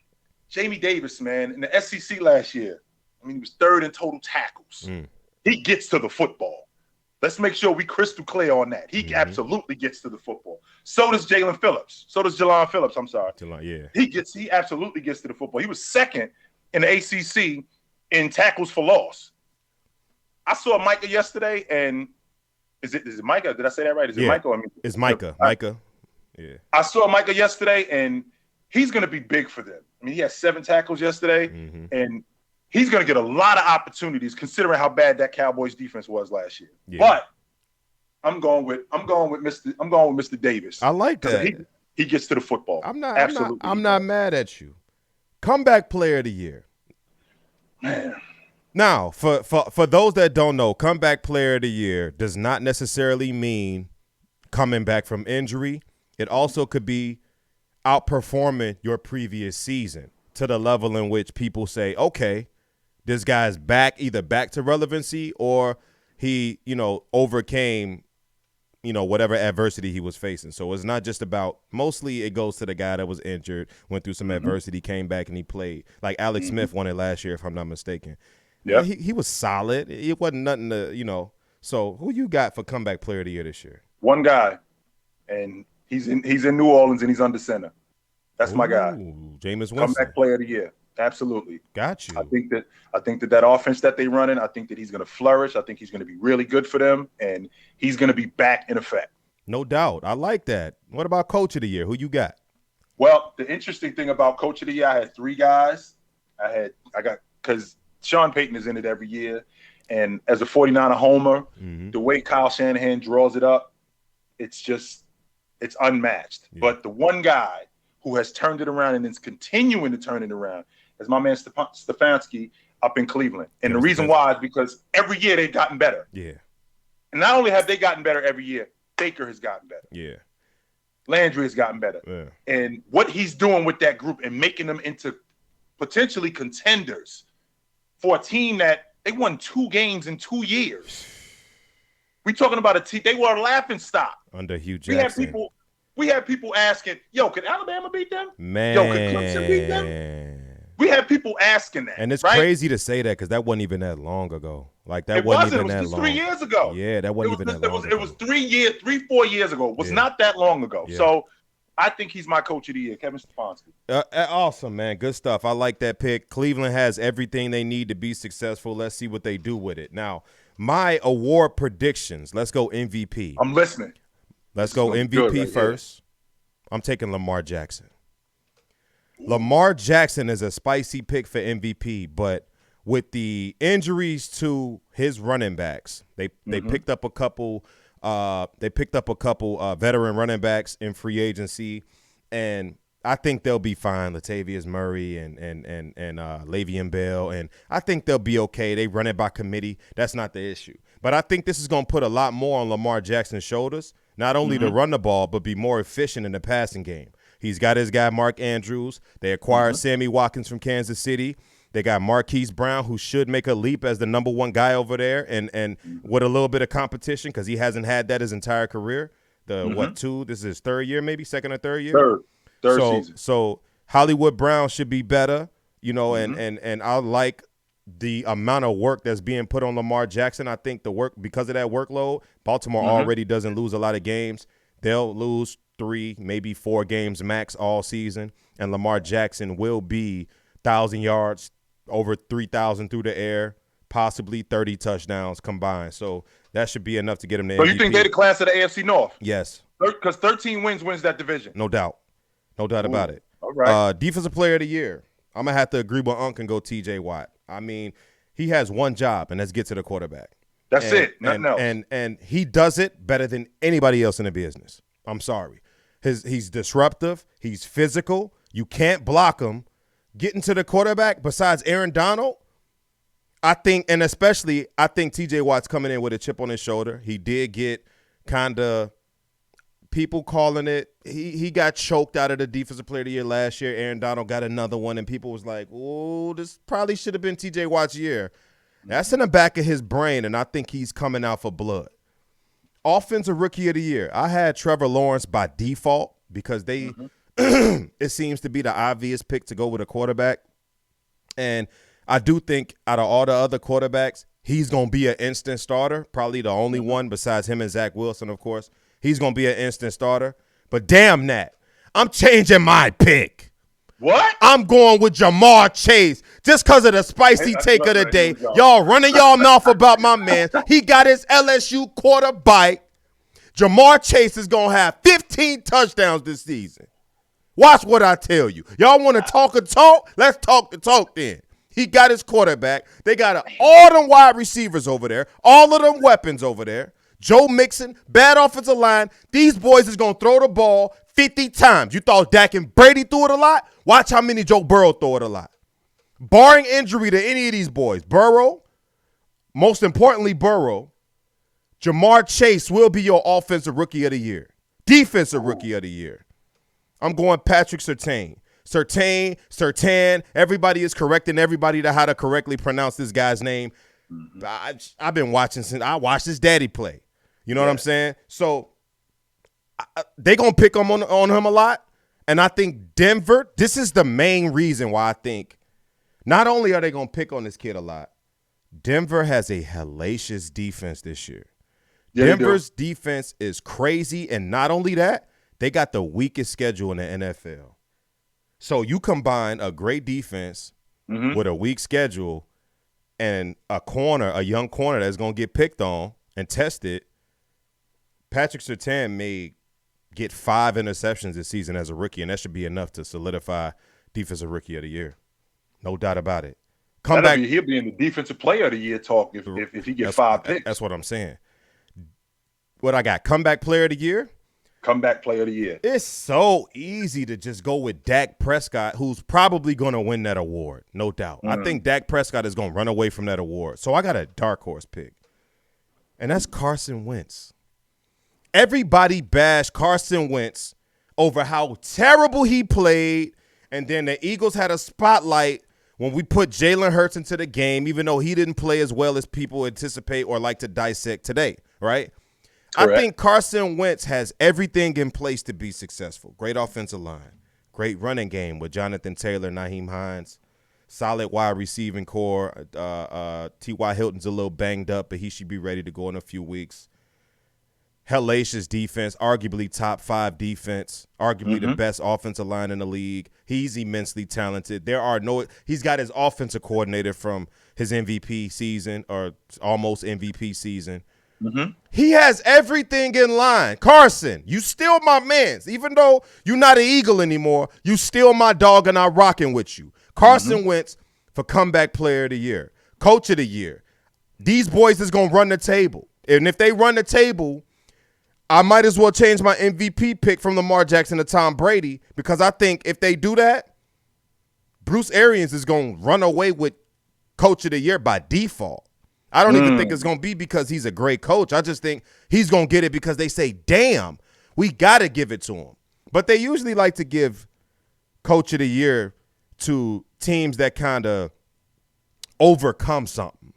Jamie Davis, man, in the SEC last year, he was third in total tackles. He gets to the football. Let's make sure we crystal clear on that. He absolutely gets to the football. So does Jalon Phillips. I'm sorry. He absolutely gets to the football. He was second in the ACC in tackles for loss. I saw Micah yesterday, and is it Micah? Did I say that right? Is it Micah? It's Micah. Micah. Yeah. I saw Micah yesterday, and he's going to be big for them. He had 7 tackles yesterday, and he's going to get a lot of opportunities considering how bad that Cowboys defense was last year. Yeah. But I'm going with Mr. Davis. I like that. He gets to the football. I'm not mad at you. Comeback player of the year. Man. Now, for those that don't know, comeback player of the year does not necessarily mean coming back from injury. It also could be outperforming your previous season to the level in which people say, okay, this guy's either back to relevancy or he, overcame, whatever adversity he was facing. So it's not just about, mostly it goes to the guy that was injured, went through some adversity, came back and he played. Like Alex Smith won it last year, if I'm not mistaken. Yeah, he was solid. It wasn't nothing to, So who you got for comeback player of the year this year? One guy, and He's in New Orleans and he's under center. That's my guy. Jameis Winston. Comeback player of the year. Absolutely. Got you. I think that offense that they running, I think that he's going to flourish. I think he's going to be really good for them, and he's going to be back in effect. No doubt. I like that. What about Coach of the Year? Who you got? Well, the interesting thing about Coach of the Year, I had 3 guys. Because Sean Payton is in it every year, and as a 49er homer, the way Kyle Shanahan draws it up, it's unmatched. Yeah. But the one guy who has turned it around and is continuing to turn it around is my man Stefanski up in Cleveland. And the reason why is because every year they've gotten better. Yeah. And not only have they gotten better every year, Baker has gotten better. Yeah. Landry has gotten better. Yeah. And what he's doing with that group and making them into potentially contenders for a team that they won 2 games in 2 years. We talking about a team, they were a laughing stock. Under Hugh Jackson. We had people asking, yo, could Alabama beat them? Man. Yo, could Clemson beat them? We had people asking that. And it's right? crazy to say that because that wasn't even that long ago. Like, that it wasn't even it was that just long. 3 years ago. Yeah, that wasn't even that long ago. It was 4 years ago. It was not that long ago. Yeah. So I think he's my coach of the year, Kevin Stefanski. Awesome, man. Good stuff. I like that pick. Cleveland has everything they need to be successful. Let's see what they do with it. Now, my award predictions. Let's go MVP. I'm listening. Let's go MVP first. I'm taking Lamar Jackson. Lamar Jackson is a spicy pick for MVP, but with the injuries to his running backs, they picked up a couple. They picked up a couple veteran running backs in free agency, and I think they'll be fine. Latavius Murray and Le'Veon Bell, and I think they'll be okay. They run it by committee. That's not the issue. But I think this is going to put a lot more on Lamar Jackson's shoulders, not only to run the ball, but be more efficient in the passing game. He's got his guy Mark Andrews. They acquired Sammy Watkins from Kansas City. They got Marquise Brown, who should make a leap as the number 1 guy over there, and with a little bit of competition because he hasn't had that his entire career. This is his 3rd year, maybe 2nd or 3rd year. Third season. So Hollywood Brown should be better, and I like the amount of work that's being put on Lamar Jackson. I think because of that workload, Baltimore already doesn't lose a lot of games. They'll lose 3, maybe 4 games max all season, and Lamar Jackson will be 1,000 yards, over 3,000 through the air, possibly 30 touchdowns combined. So that should be enough to get him the MVP. So you think they're the class of the AFC North? Yes. Because 13 wins that division. No doubt. No doubt about it. All right. Defensive player of the year. I'm going to have to agree with Unc and go TJ Watt. I mean, he has one job, and that's get to the quarterback. That's it. Nothing else. And he does it better than anybody else in the business. I'm sorry. He's disruptive. He's physical. You can't block him. Getting to the quarterback, besides Aaron Donald, I think TJ Watt's coming in with a chip on his shoulder. He did get kind of people calling it. He got choked out of the Defensive Player of the Year last year. Aaron Donald got another one, and people was like, oh, this probably should have been TJ Watt's year. That's in the back of his brain, and I think he's coming out for blood. Offensive Rookie of the Year. I had Trevor Lawrence by default because they it seems to be the obvious pick to go with a quarterback. And I do think out of all the other quarterbacks, he's going to be an instant starter, probably the only one besides him and Zach Wilson, of course. He's going to be an instant starter. But damn that. I'm changing my pick. What? I'm going with Jamar Chase just because of the spicy take of the day. Y'all running y'all mouth about my man. He got his LSU quarterback. Jamar Chase is going to have 15 touchdowns this season. Watch what I tell you. Y'all want to talk a talk? Let's talk the talk then. He got his quarterback. They got all them wide receivers over there, all of them weapons over there. Joe Mixon, bad offensive line. These boys is going to throw the ball 50 times. You thought Dak and Brady threw it a lot? Watch how many Joe Burrow throw it a lot. Barring injury to any of these boys, Burrow, most importantly Burrow, Jamar Chase will be your offensive rookie of the year. Defensive rookie of the year. I'm going Patrick Surtain. Surtain. Everybody is correcting everybody to how to correctly pronounce this guy's name. I've been watching since I watched his daddy play. You know what I'm saying? So they going to pick on him a lot. And I think Denver, this is the main reason why I think not only are they going to pick on this kid a lot, Denver has a hellacious defense this year. Yeah, Denver's defense is crazy. And not only that, they got the weakest schedule in the NFL. So you combine a great defense with a weak schedule and a young corner that's going to get picked on and tested. Patrick Surtain may get 5 interceptions this season as a rookie, and that should be enough to solidify Defensive Rookie of the Year. No doubt about it. He'll be in the Defensive Player of the Year talk if he gets 5 picks. That's what I'm saying. What I got, Comeback Player of the Year? Comeback Player of the Year. It's so easy to just go with Dak Prescott, who's probably going to win that award, no doubt. I think Dak Prescott is going to run away from that award. So I got a dark horse pick, and that's Carson Wentz. Everybody bashed Carson Wentz over how terrible he played, and then the Eagles had a spotlight when we put Jalen Hurts into the game, even though he didn't play as well as people anticipate or like to dissect today, right? Correct. I think Carson Wentz has everything in place to be successful. Great offensive line, great running game with Jonathan Taylor, Nyheim Hines, solid wide receiving core. T.Y. Hilton's a little banged up, but he should be ready to go in a few weeks. Hellacious defense, arguably top 5 defense, arguably the best offensive line in the league. He's immensely talented. He's got his offensive coordinator from his MVP season or almost MVP season. He has everything in line. Carson, you still my mans. Even though you're not an Eagle anymore, you still my dog and I'm rocking with you. Carson Wentz for Comeback Player of the Year, Coach of the Year. These boys is going to run the table. And if they run the table, I might as well change my MVP pick from Lamar Jackson to Tom Brady, because I think if they do that, Bruce Arians is going to run away with Coach of the Year by default. I don't even think it's going to be because he's a great coach. I just think he's going to get it because they say, damn, we got to give it to him. But they usually like to give Coach of the Year to teams that kind of overcome something.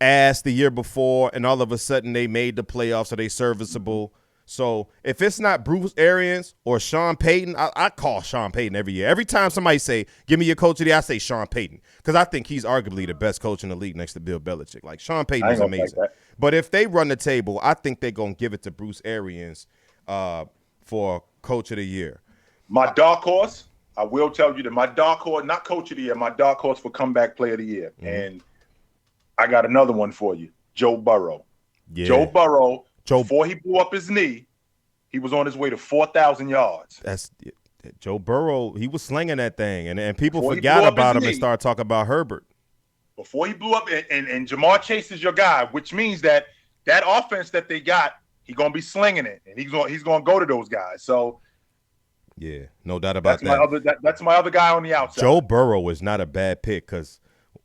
Ass the year before, and all of a sudden they made the playoffs, so they serviceable. So if it's not Bruce Arians or Sean Payton, I call Sean Payton every year. Every time somebody say, give me your coach of the year, I say Sean Payton, because I think he's arguably the best coach in the league next to Bill Belichick. Like, Sean Payton is amazing. But if they run the table, I think they're going to give it to Bruce Arians for Coach of the Year. My dark horse, I will tell you that my dark horse, not Coach of the Year, my dark horse for Comeback Player of the Year. And I got another one for you, Joe Burrow. Yeah. Joe Burrow, before he blew up his knee, he was on his way to 4,000 yards. That's Joe Burrow. He was slinging that thing, and people forgot about him and started talking about Herbert. Before he blew up, and Jamar Chase is your guy, which means that offense that they got, he's going to be slinging it, and he's going to go to those guys. So, yeah, no doubt about that. That's my other guy on the outside. Joe Burrow is not a bad pick because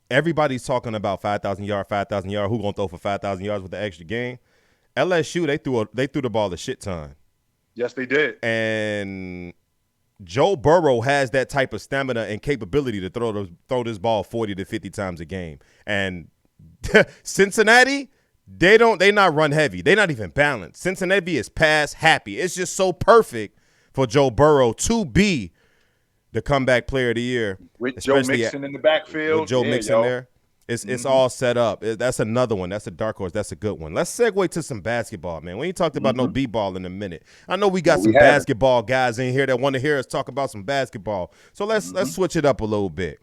everybody's talking about 5,000 yards. Who going to throw for 5,000 yards with the extra game? LSU, they threw the ball a shit ton. Yes, they did. And Joe Burrow has that type of stamina and capability to throw this ball 40 to 50 times a game. And Cincinnati, they not run heavy. They're not even balanced. Cincinnati is pass happy. It's just so perfect for Joe Burrow to be the Comeback Player of the Year. With Joe Mixon in the backfield. With Joe Mixon there. It's all set up. That's another one. That's a dark horse. That's a good one. Let's segue to some basketball, man. We ain't talked about no b-ball in a minute. I know we got some basketball guys in here that want to hear us talk about some basketball. So let's switch it up a little bit.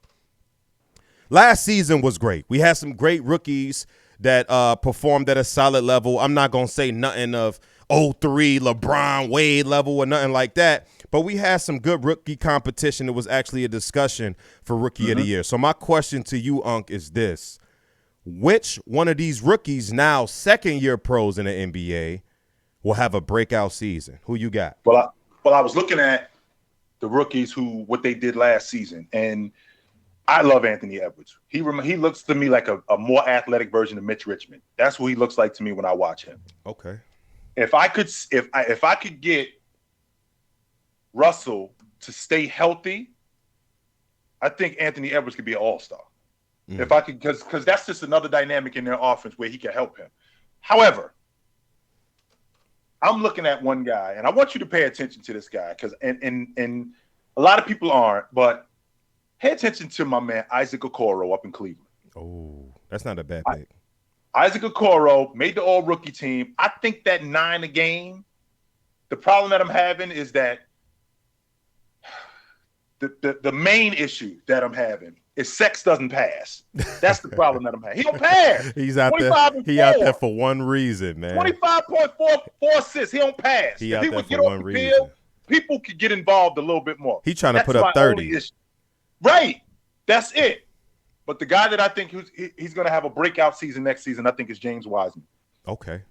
Last season was great. We had some great rookies that performed at a solid level. I'm not going to say nothing of 03 LeBron Wade level or nothing like that. But we had some good rookie competition. It was actually a discussion for Rookie of the Year. So my question to you, Unc, is this. Which one of these rookies, now second-year pros in the NBA, will have a breakout season? Who you got? Well, I was looking at the rookies what they did last season, and I love Anthony Edwards. He looks to me like a more athletic version of Mitch Richmond. That's who he looks like to me when I watch him. Okay. If I could get Russell to stay healthy, I think Anthony Edwards could be an all-star. If I could, because that's just another dynamic in their offense where he can help him. However, I'm looking at one guy, and I want you to pay attention to this guy, because and a lot of people aren't, but pay attention to my man Isaac Okoro up in Cleveland. Oh, that's not a bad pick. Isaac Okoro made the all-rookie team. I think that 9 a game The problem that I'm having is that the main issue that I'm having is Sex doesn't pass. That's the problem that I'm having. He don't pass. He's out there. 25 and He 4. out there for one reason, man. 25.4 assists. He don't pass. He if out he there would for get one off the reason. field, people could get involved a little bit more. He trying to That's put up my 30. only issue. Right. That's it. But the guy that I think he's going to have a breakout season next season, I think, is James Wiseman. Okay.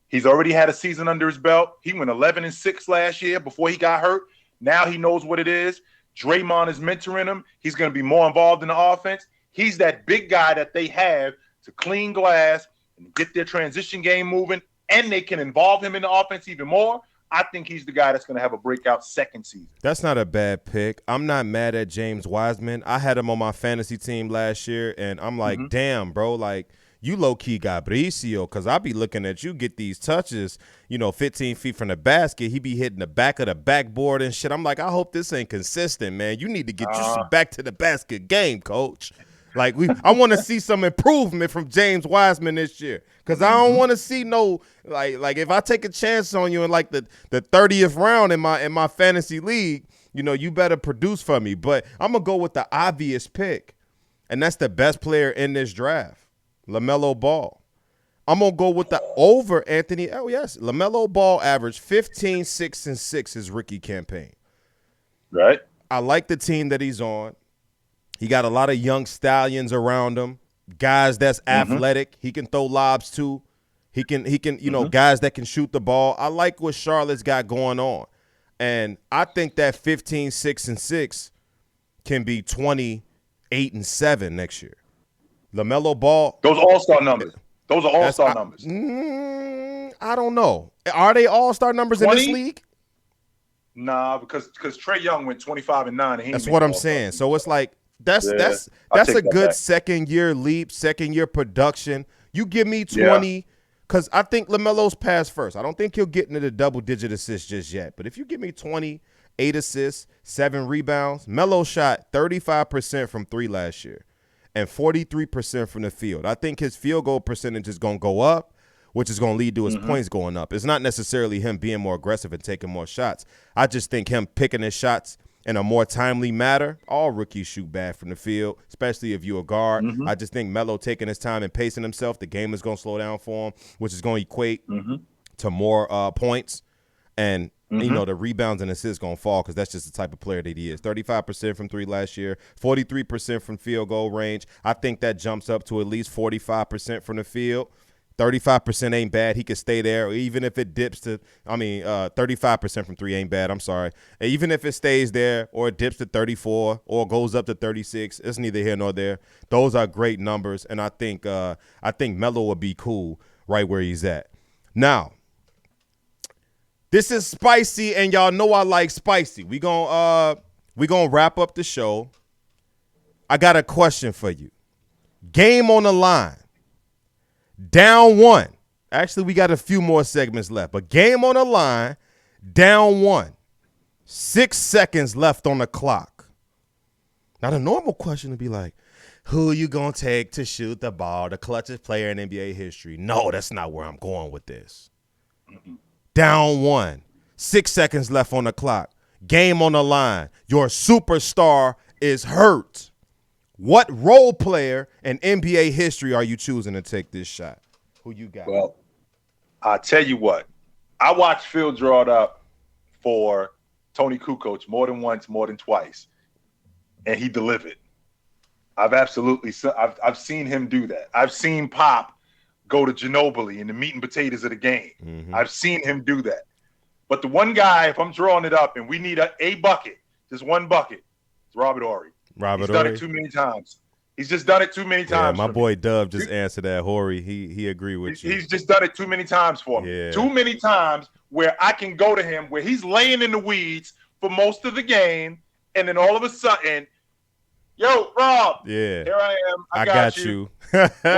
He's already had a season under his belt. He went 11-6 last year before he got hurt. Now he knows what it is. Draymond is mentoring him. He's going to be more involved in the offense. He's that big guy that they have to clean glass and get their transition game moving, and they can involve him in the offense even more. I think he's the guy that's going to have a breakout second season. That's not a bad pick. I'm not mad at James Wiseman. I had him on my fantasy team last year, and I'm like, damn, bro, like, you low-key got Bricio, because I be looking at you get these touches, 15 feet from the basket. He be hitting the back of the backboard and shit. I'm like, I hope this ain't consistent, man. You need to get you some back-to-the-basket game, coach. Like, I want to see some improvement from James Wiseman this year, because I don't want to see no like if I take a chance on you in like the 30th round in my fantasy league, you better produce for me. But I'm gonna go with the obvious pick, and that's the best player in this draft, LaMelo Ball. I'm gonna go with the over Anthony. Oh yes, LaMelo Ball averaged 15, 6, and 6 his rookie campaign. Right. I like the team that he's on. He got a lot of young stallions around him, guys that's athletic. He can throw lobs too. He can, guys that can shoot the ball. I like what Charlotte's got going on. And I think that 15, 6, and 6 can be 28 and 7 next year. LaMelo Ball. Those are all-star numbers. Those are all-star numbers. I don't know. Are they all-star numbers 20? in this league? Nah, because Trae Young went 25 and 9. And that's what I'm saying. So it's like that's a good second-year leap, second-year production. You give me 20, because I think LaMelo's passed first. I don't think he'll get into the double-digit assists just yet. But if you give me 20, 8 assists, 7 rebounds, Melo shot 35% from 3 last year and 43% from the field. I think his field goal percentage is going to go up, which is going to lead to his points going up. It's not necessarily him being more aggressive and taking more shots. I just think him picking his shots in a more timely manner. All rookies shoot bad from the field, especially if you're a guard. I just think Melo taking his time and pacing himself, the game is going to slow down for him, which is going to equate to more points. And, the rebounds and assists going to fall, because that's just the type of player that he is. 35% from 3 last year, 43% from field goal range. I think that jumps up to at least 45% from the field. 35% ain't bad. He could stay there, even if it dips to, 35% from 3 ain't bad. I'm sorry. Even if it stays there or it dips to 34 or goes up to 36, it's neither here nor there. Those are great numbers, and I think Melo will be cool right where he's at. Now, this is spicy, and y'all know I like spicy. We gonna wrap up the show. I got a question for you. Game on the line. Down 1. Actually, we got a few more segments left, but game on the line, down 1. 6 seconds left on the clock. Now, the normal question would be like, who you going to take to shoot the ball, the clutchest player in NBA history? No, that's not where I'm going with this. Down 1. 6 seconds left on the clock. Game on the line. Your superstar is hurt. What role player in NBA history are you choosing to take this shot? Who you got? Well, I'll tell you what. I watched Phil draw it up for Tony Kukoc more than once, more than twice, and he delivered. I've seen him do that. I've seen Pop go to Ginobili in the meat and potatoes of the game. I've seen him do that. But the one guy, if I'm drawing it up and we need a bucket, just one bucket, it's Robert Horry. He's done it too many times. He's just done it too many times. My boy Dub just answered that. Horry, he agreed with you. He's just done it too many times for me. Yeah. Too many times where I can go to him where he's laying in the weeds for most of the game, and then all of a sudden, yo, Rob. Yeah. Here I am. I got you.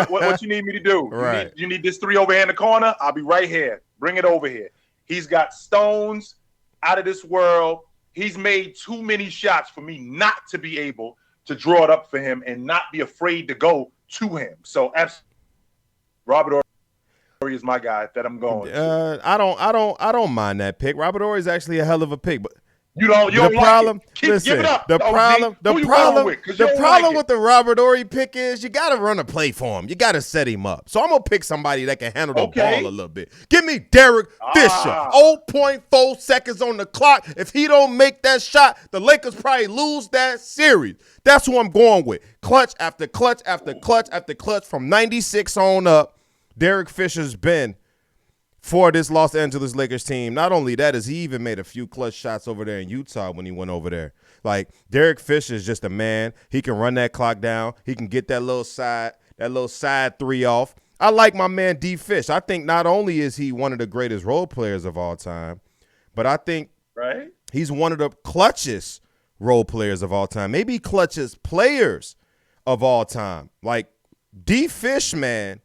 what you need me to do? Right. You need this 3 over here in the corner? I'll be right here. Bring it over here. He's got stones out of this world. He's made too many shots for me not to be able to draw it up for him and not be afraid to go to him. So, absolutely, Robert Horry. Is my guy that I'm going. I don't mind that pick. Robert Horry is actually a hell of a pick, but you don't problem, like it. Keep give it up. The problem with the Robert Horry pick is you got to run a play for him. You got to set him up. So I'm gonna pick somebody that can handle the ball a little bit. Give me Derek Fisher. 0.4 seconds on the clock. If he don't make that shot, the Lakers probably lose that series. That's who I'm going with. Clutch after clutch after clutch after clutch from 96 on up. Derek Fisher's been for this Los Angeles Lakers team. Not only that, is he even made a few clutch shots over there in Utah when he went over there. Like, Derek Fisher is just a man. He can run that clock down. He can get that little side three off. I like my man D. Fish. I think not only is he one of the greatest role players of all time, but I think he's one of the clutchest role players of all time. Maybe clutchest players of all time. Like, D. Fish, man.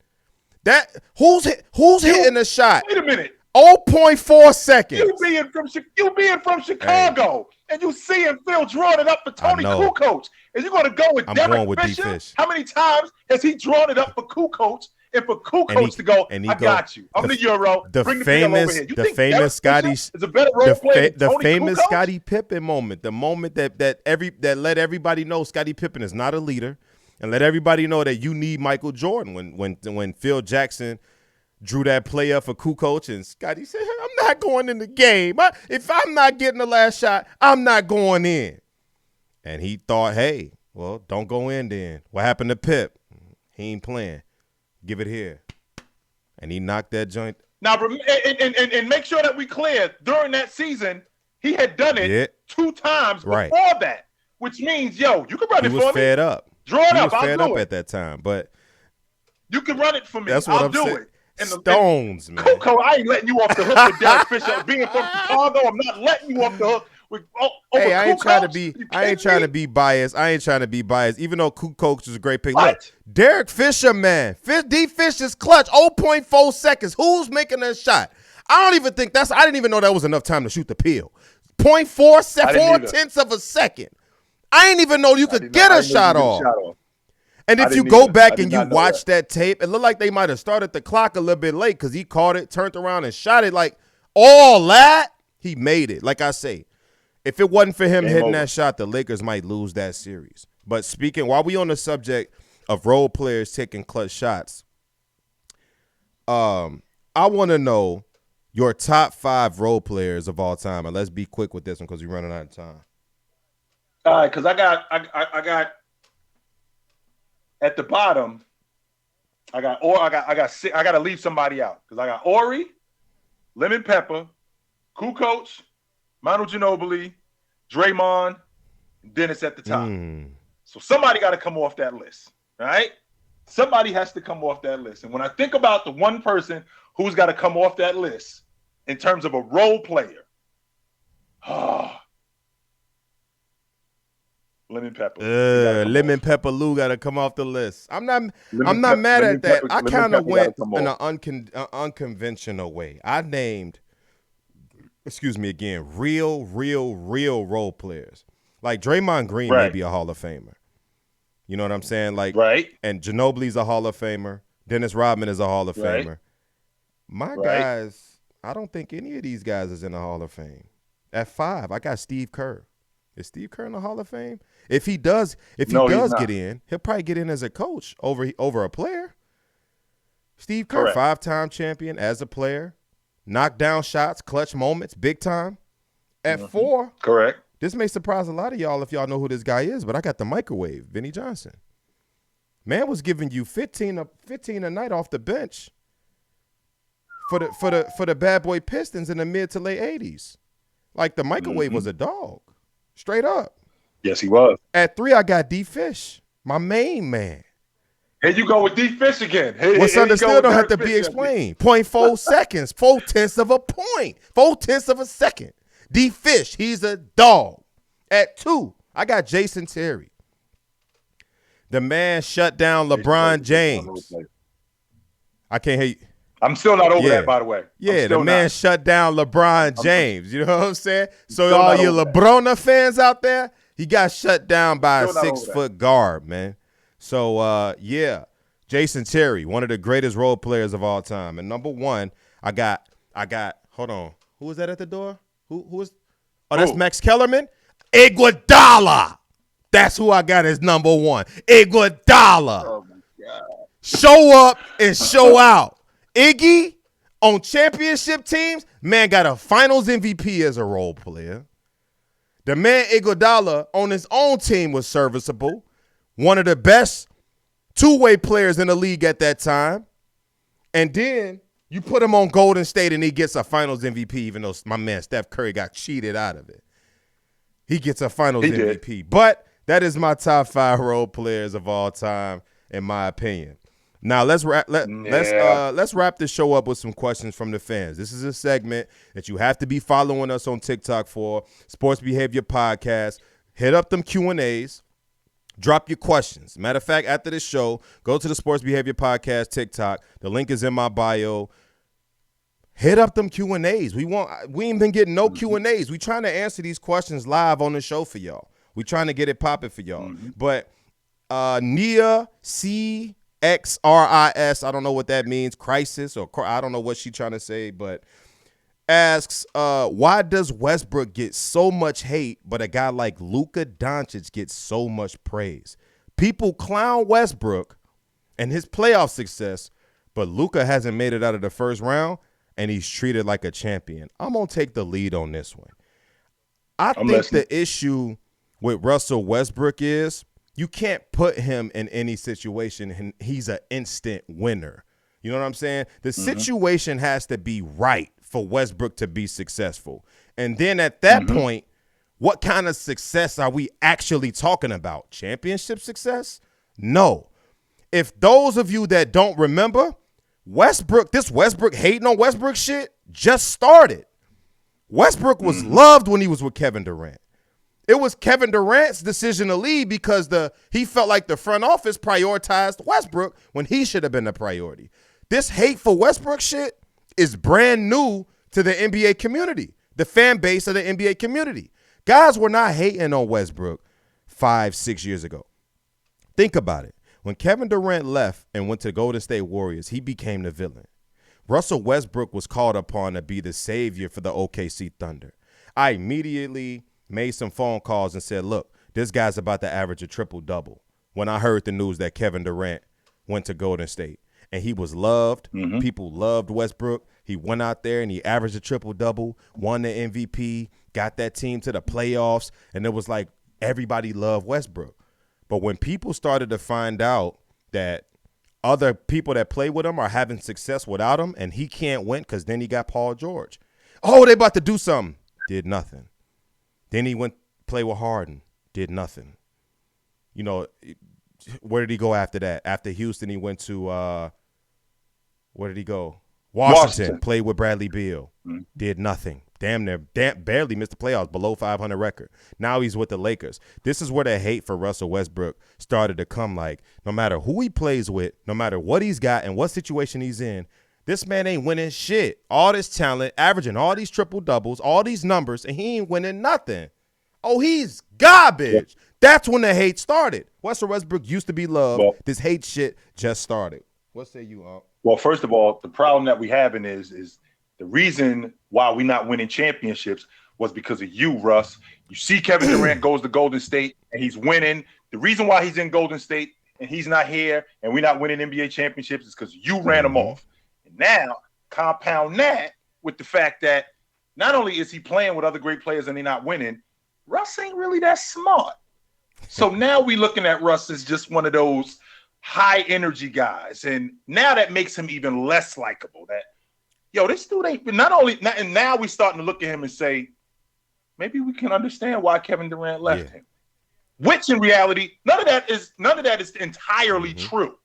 That who's hitting the shot? Wait a minute. 0.4 seconds. You being from Chicago, and you seeing Phil drawing it up for Tony Kukoc. Is you going to go with Derek Fisher? D-Fish. How many times has he drawn it up for Kukoc? And for Kukoc to go, I got you. I'm the Euro. Bring the famous, over here. You think famous Scotty is a better role player than Tony famous Kukoc? Scottie Pippen moment. The moment that let everybody know Scottie Pippen is not a leader. And let everybody know that you need Michael Jordan. When Phil Jackson drew that play up for Kukoc and Scotty said, I'm not going in the game. If I'm not getting the last shot, I'm not going in. And he thought, hey, well, don't go in then. What happened to Pip? He ain't playing. Give it here. And he knocked that joint. Now, and make sure that we clear, during that season, he had done it 2 times before that, which means, you can run it for me. He was fed up. Draw it he up. was fed I'll up do it at that time, but you can run it for me. That's what I'll I'm do saying. it. And Stones, man. Coco, I ain't letting you off the hook with Derek Fisher. Being from Chicago, I'm not letting you off the hook with hey, I ain't Kukoc. trying to be biased. Even though Kukoc is a great pick. What? Look, Derek Fisher, man. D. Fisher's clutch, 0.4 seconds. Who's making that shot? I didn't even know that was enough time to shoot the peel. 0.4 of a second. I didn't even know you could get a shot off. And if you go back and you watch that tape, it looked like they might have started the clock a little bit late because he caught it, turned around, and shot it. Like, all that, he made it. Like I say, if it wasn't for him hitting that shot, the Lakers might lose that series. But while we on the subject of role players taking clutch shots, I want to know your top 5 role players of all time. And let's be quick with this one because we're running out of time. All right, because I got at the bottom. I got to leave somebody out because I got Ori, Lemon Pepper, Kukoc, Manu Ginobili, Draymond, and Dennis at the top. So somebody got to come off that list, right? Somebody has to come off that list. And when I think about the one person who's got to come off that list in terms of a role player, Lemon Pepper. Lemon Pepper Lou got to come off the list. I'm not mad at that. I kind of went in an unconventional way. I named, real role players. Like Draymond Green may be a Hall of Famer. You know what I'm saying? Like, and Ginobili's a Hall of Famer. Dennis Rodman is a Hall of Famer. My guys, I don't think any of these guys is in the Hall of Fame. At 5, I got Steve Kerr. Is Steve Kerr in the Hall of Fame? If he does get in, he'll probably get in as a coach over a player. Steve Kerr, 5-time champion as a player, knock down shots, clutch moments, big time. At 4, this may surprise a lot of y'all if y'all know who this guy is, but I got the microwave, Vinnie Johnson. Man was giving you 15 a night off the bench for the bad boy Pistons in the mid to late 80s. Like the microwave was a dog. Straight up. Yes, he was. At 3, I got D. Fish, my main man. Here you go with D. Fish again. What's understood don't have to be explained. 0.4 seconds, 0.4 of a point, 0.4 of a second. D. Fish, he's a dog. At 2, I got Jason Terry. The man shut down LeBron James. I can't hear you. I'm still not over that, by the way. Yeah, the man shut down LeBron James. You know what I'm saying? So all you LeBron fans out there, he got shut down by a 6-foot guard, man. So, Jason Terry, one of the greatest role players of all time. And number 1, I got. Hold on. Who was that at the door? Who is? Oh, that's Max Kellerman. Iguodala. That's who I got as number 1. Iguodala. Oh my God. Show up and show out. Iggy on championship teams, man, got a Finals MVP as a role player. The man Iguodala on his own team was serviceable. One of the best two-way players in the league at that time. And then you put him on Golden State and he gets a Finals MVP, even though my man Steph Curry got cheated out of it. He gets a Finals MVP. But that is my top 5 role players of all time, in my opinion. Now let's wrap this show up with some questions from the fans. This is a segment that you have to be following us on TikTok for. Sports Behavior Podcast. Hit up them Q&As. Drop your questions. Matter of fact, after this show, go to the Sports Behavior Podcast TikTok. The link is in my bio. Hit up them Q&As. We ain't been getting no Q&As. We trying to answer these questions live on the show for y'all. We trying to get it popping for y'all. But Nia CXRIS, I don't know what that means, crisis, or I don't know what she trying to say, but asks, why does Westbrook get so much hate, but a guy like Luka Doncic gets so much praise? People clown Westbrook and his playoff success, but Luka hasn't made it out of the first round, and he's treated like a champion. I'm going to take the lead on this one. I think the issue with Russell Westbrook is you can't put him in any situation and he's an instant winner. You know what I'm saying? The situation has to be right for Westbrook to be successful. And then at that point, what kind of success are we actually talking about? Championship success? No. If those of you that don't remember, this Westbrook hating on Westbrook shit just started. Westbrook was loved when he was with Kevin Durant. It was Kevin Durant's decision to leave because he felt like the front office prioritized Westbrook when he should have been the priority. This hate for Westbrook shit is brand new to the NBA community, the fan base of the NBA community. Guys were not hating on Westbrook 5-6 years ago. Think about it. When Kevin Durant left and went to Golden State Warriors, he became the villain. Russell Westbrook was called upon to be the savior for the OKC Thunder. I immediately made some phone calls and said, look, this guy's about to average a triple-double when I heard the news that Kevin Durant went to Golden State. And he was loved. People loved Westbrook. He went out there and he averaged a triple-double, won the MVP, got that team to the playoffs, and it was like everybody loved Westbrook. But when people started to find out that other people that play with him are having success without him and he can't win because then he got Paul George. Oh, they about to do something. Did nothing. Then he went play with Harden. Did nothing. You know, where did he go after that? After Houston, he went to where did he go? Washington. Played with Bradley Beal. Did nothing. Barely missed the playoffs, below 500 record. Now he's with the Lakers. This is where the hate for Russell Westbrook started to come. Like, no matter who he plays with, no matter what he's got and what situation he's in, this man ain't winning shit. All this talent, averaging all these triple-doubles, all these numbers, and he ain't winning nothing. Oh, he's garbage. That's when the hate started. Russell Westbrook used to be loved. Well, this hate shit just started. What say you, Unc? Well, first of all, the problem that we having is the reason why we're not winning championships was because of you, Russ. You see Kevin Durant goes to Golden State and he's winning. The reason why he's in Golden State and he's not here and we're not winning NBA championships is because you ran him off. And now compound that with the fact that not only is he playing with other great players and they're not winning, Russ ain't really that smart. So now we're looking at Russ as just one of those high energy guys. And now that makes him even less likable. That, yo, this dude ain't and now we're starting to look at him and say, maybe we can understand why Kevin Durant left him. Which in reality, none of that is entirely true.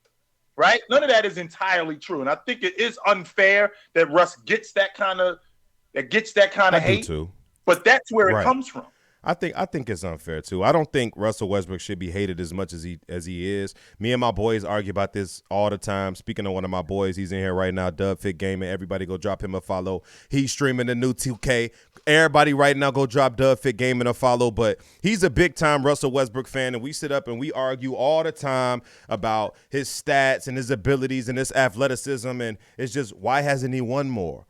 Right? None of that is entirely true. And I think it is unfair that Russ gets that kind of hate. Too. But that's where it comes from. I think it's unfair too. I don't think Russell Westbrook should be hated as much as he is. Me and my boys argue about this all the time. Speaking of one of my boys, he's in here right now, Dub Fit Gaming. Everybody go drop him a follow. He's streaming the new 2K. Everybody right now go drop Dub Fit Gaming a follow. But he's a big time Russell Westbrook fan, and we sit up and we argue all the time about his stats and his abilities and his athleticism, and it's just, why hasn't he won more?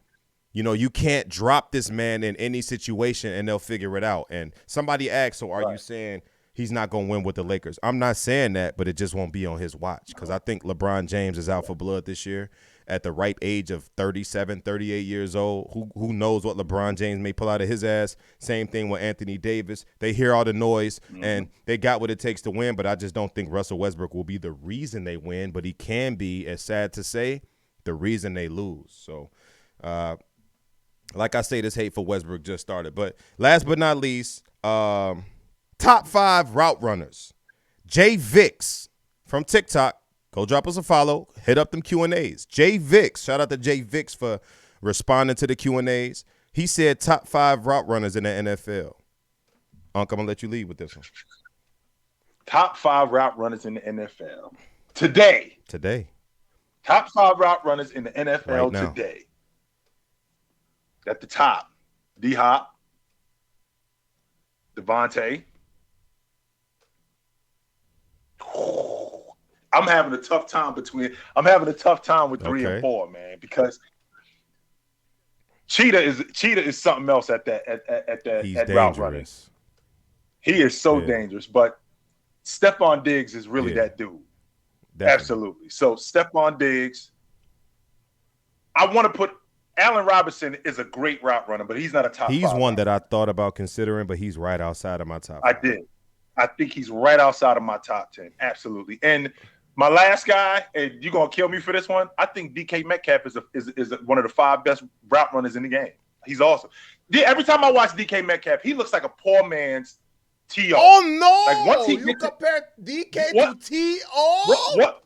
You know, you can't drop this man in any situation and they'll figure it out. And somebody asked, so are you saying he's not going to win with the Lakers? I'm not saying that, but it just won't be on his watch, because I think LeBron James is out for blood this year at the ripe age of 37, 38 years old. Who knows what LeBron James may pull out of his ass? Same thing with Anthony Davis. They hear all the noise, and they got what it takes to win, but I just don't think Russell Westbrook will be the reason they win, but he can be, as sad to say, the reason they lose. So, like I say, this hate for Westbrook just started. But last but not least, top 5 route runners. Jay Vicks from TikTok. Go drop us a follow. Hit up them Q&As. Jay Vicks. Shout out to Jay Vicks for responding to the Q&As. He said top 5 route runners in the NFL. Unc, I'm going to let you lead with this one. Top 5 route runners in the NFL. Today. Top 5 route runners in the NFL right today. At the top, D-Hop, Devontae. I'm having a tough time with 3 and 4, man, because Cheetah is something else at that route running. He is so dangerous, but Stephon Diggs is really that dude. Definitely. Absolutely. So Stephon Diggs. I want to put Allen Robinson is a great route runner, but he's not a top 5. He's one that I thought about considering, but he's right outside of my top 5. I did. I think he's right outside of my top 10. Absolutely. And my last guy, and you're going to kill me for this one, I think DK Metcalf is one of the 5 best route runners in the game. He's awesome. Every time I watch DK Metcalf, he looks like a poor man's T.O. Oh, no. Like once he compare DK to T.O.?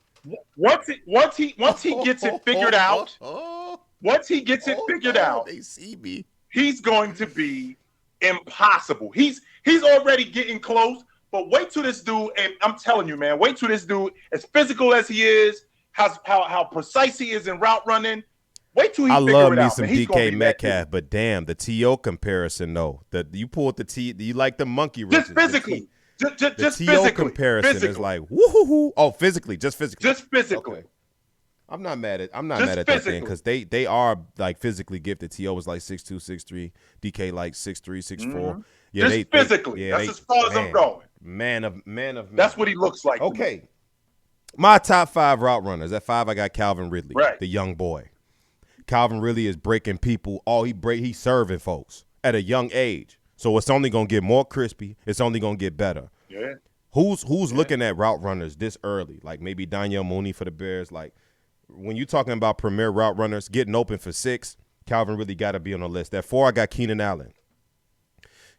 Once he gets it figured out, once he gets it figured out, they see me. He's going to be impossible. He's already getting close, but wait till this dude, and I'm telling you, man, wait till this dude, as physical as he is, how precise he is in route running, wait till he figure it out. I love me some DK Metcalf, but damn, the T.O. comparison, though. You pulled the T, you like the monkey wrenches. Just physically. The T.O. comparison is like, woohoo. Oh, physically, just physically. Just physically. Okay. I'm not mad at that thing, because they are like physically gifted. T.O. was like 6'2", 6'3", DK like 6'3", 6'4". Mm-hmm. Yeah, just physically. That's as far as I'm going. Man of That's what he looks like. Okay. My top 5 route runners. At 5, I got Calvin Ridley, the young boy. Calvin Ridley is breaking people. He's serving folks at a young age. So it's only gonna get more crispy. It's only gonna get better. Yeah. Who's looking at route runners this early? Like maybe Danielle Mooney for the Bears. Like, when you're talking about premier route runners getting open for 6, Calvin really got to be on the list. At 4, I got Keenan Allen.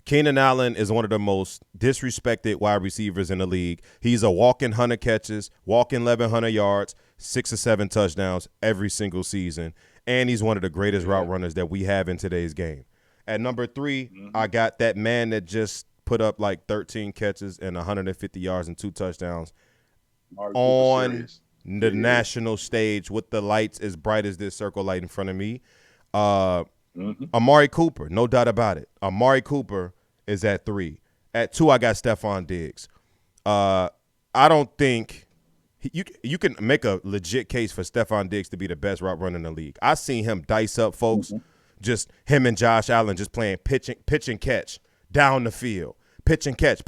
Keenan Allen is one of the most disrespected wide receivers in the league. He's a walking 100 catches, walking 1,100 yards, 6 or 7 touchdowns every single season, and he's one of the greatest route runners that we have in today's game. At number 3, I got that man that just put up like 13 catches and 150 yards and 2 touchdowns on the national stage with the lights as bright as this circle light in front of me. Amari Cooper, no doubt about it. Amari Cooper is at 3. At 2, I got Stephon Diggs. I don't think you can make a legit case for Stephon Diggs to be the best route runner in the league. I seen him dice up folks, just him and Josh Allen just playing pitch and catch down the field. Pitch and catch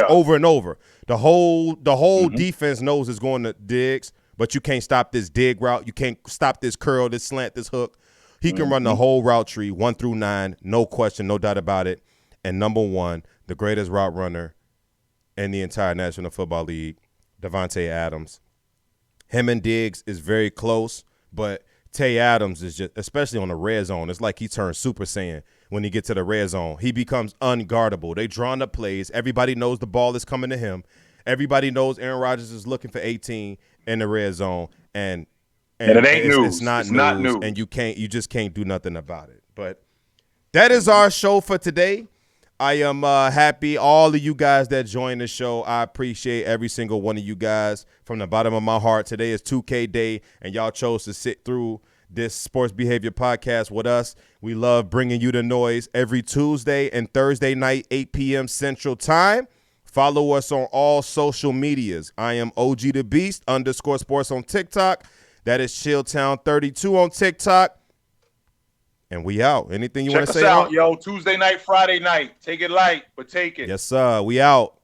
over and over. The whole defense knows it's going to Diggs, but you can't stop this dig route. You can't stop this curl, this slant, this hook. He can run the whole route tree 1 through 9, no question, no doubt about it. And number 1, the greatest route runner in the entire National Football League, Davante Adams. Him and Diggs is very close, but Tay Adams is just, especially on the red zone, it's like he turns Super Saiyan when he gets to the red zone. He becomes unguardable. They drawing up plays. Everybody knows the ball is coming to him. Everybody knows Aaron Rodgers is looking for 18 in the red zone, and it ain't news. It's not news, and you just can't do nothing about it. But that is our show for today. I am happy all of you guys that joined the show. I appreciate every single one of you guys from the bottom of my heart. Today is 2K Day, and y'all chose to sit through this Sports Behavior Podcast with us. We love bringing you the noise every Tuesday and Thursday night, 8 p.m. Central Time. Follow us on all social medias. I am OgDaBeast _sports on TikTok. That is Chltwn32 on TikTok. And we out. Anything you want to say? Check us out, yo. Tuesday night, Friday night. Take it light, but take it. Yes, sir. We out.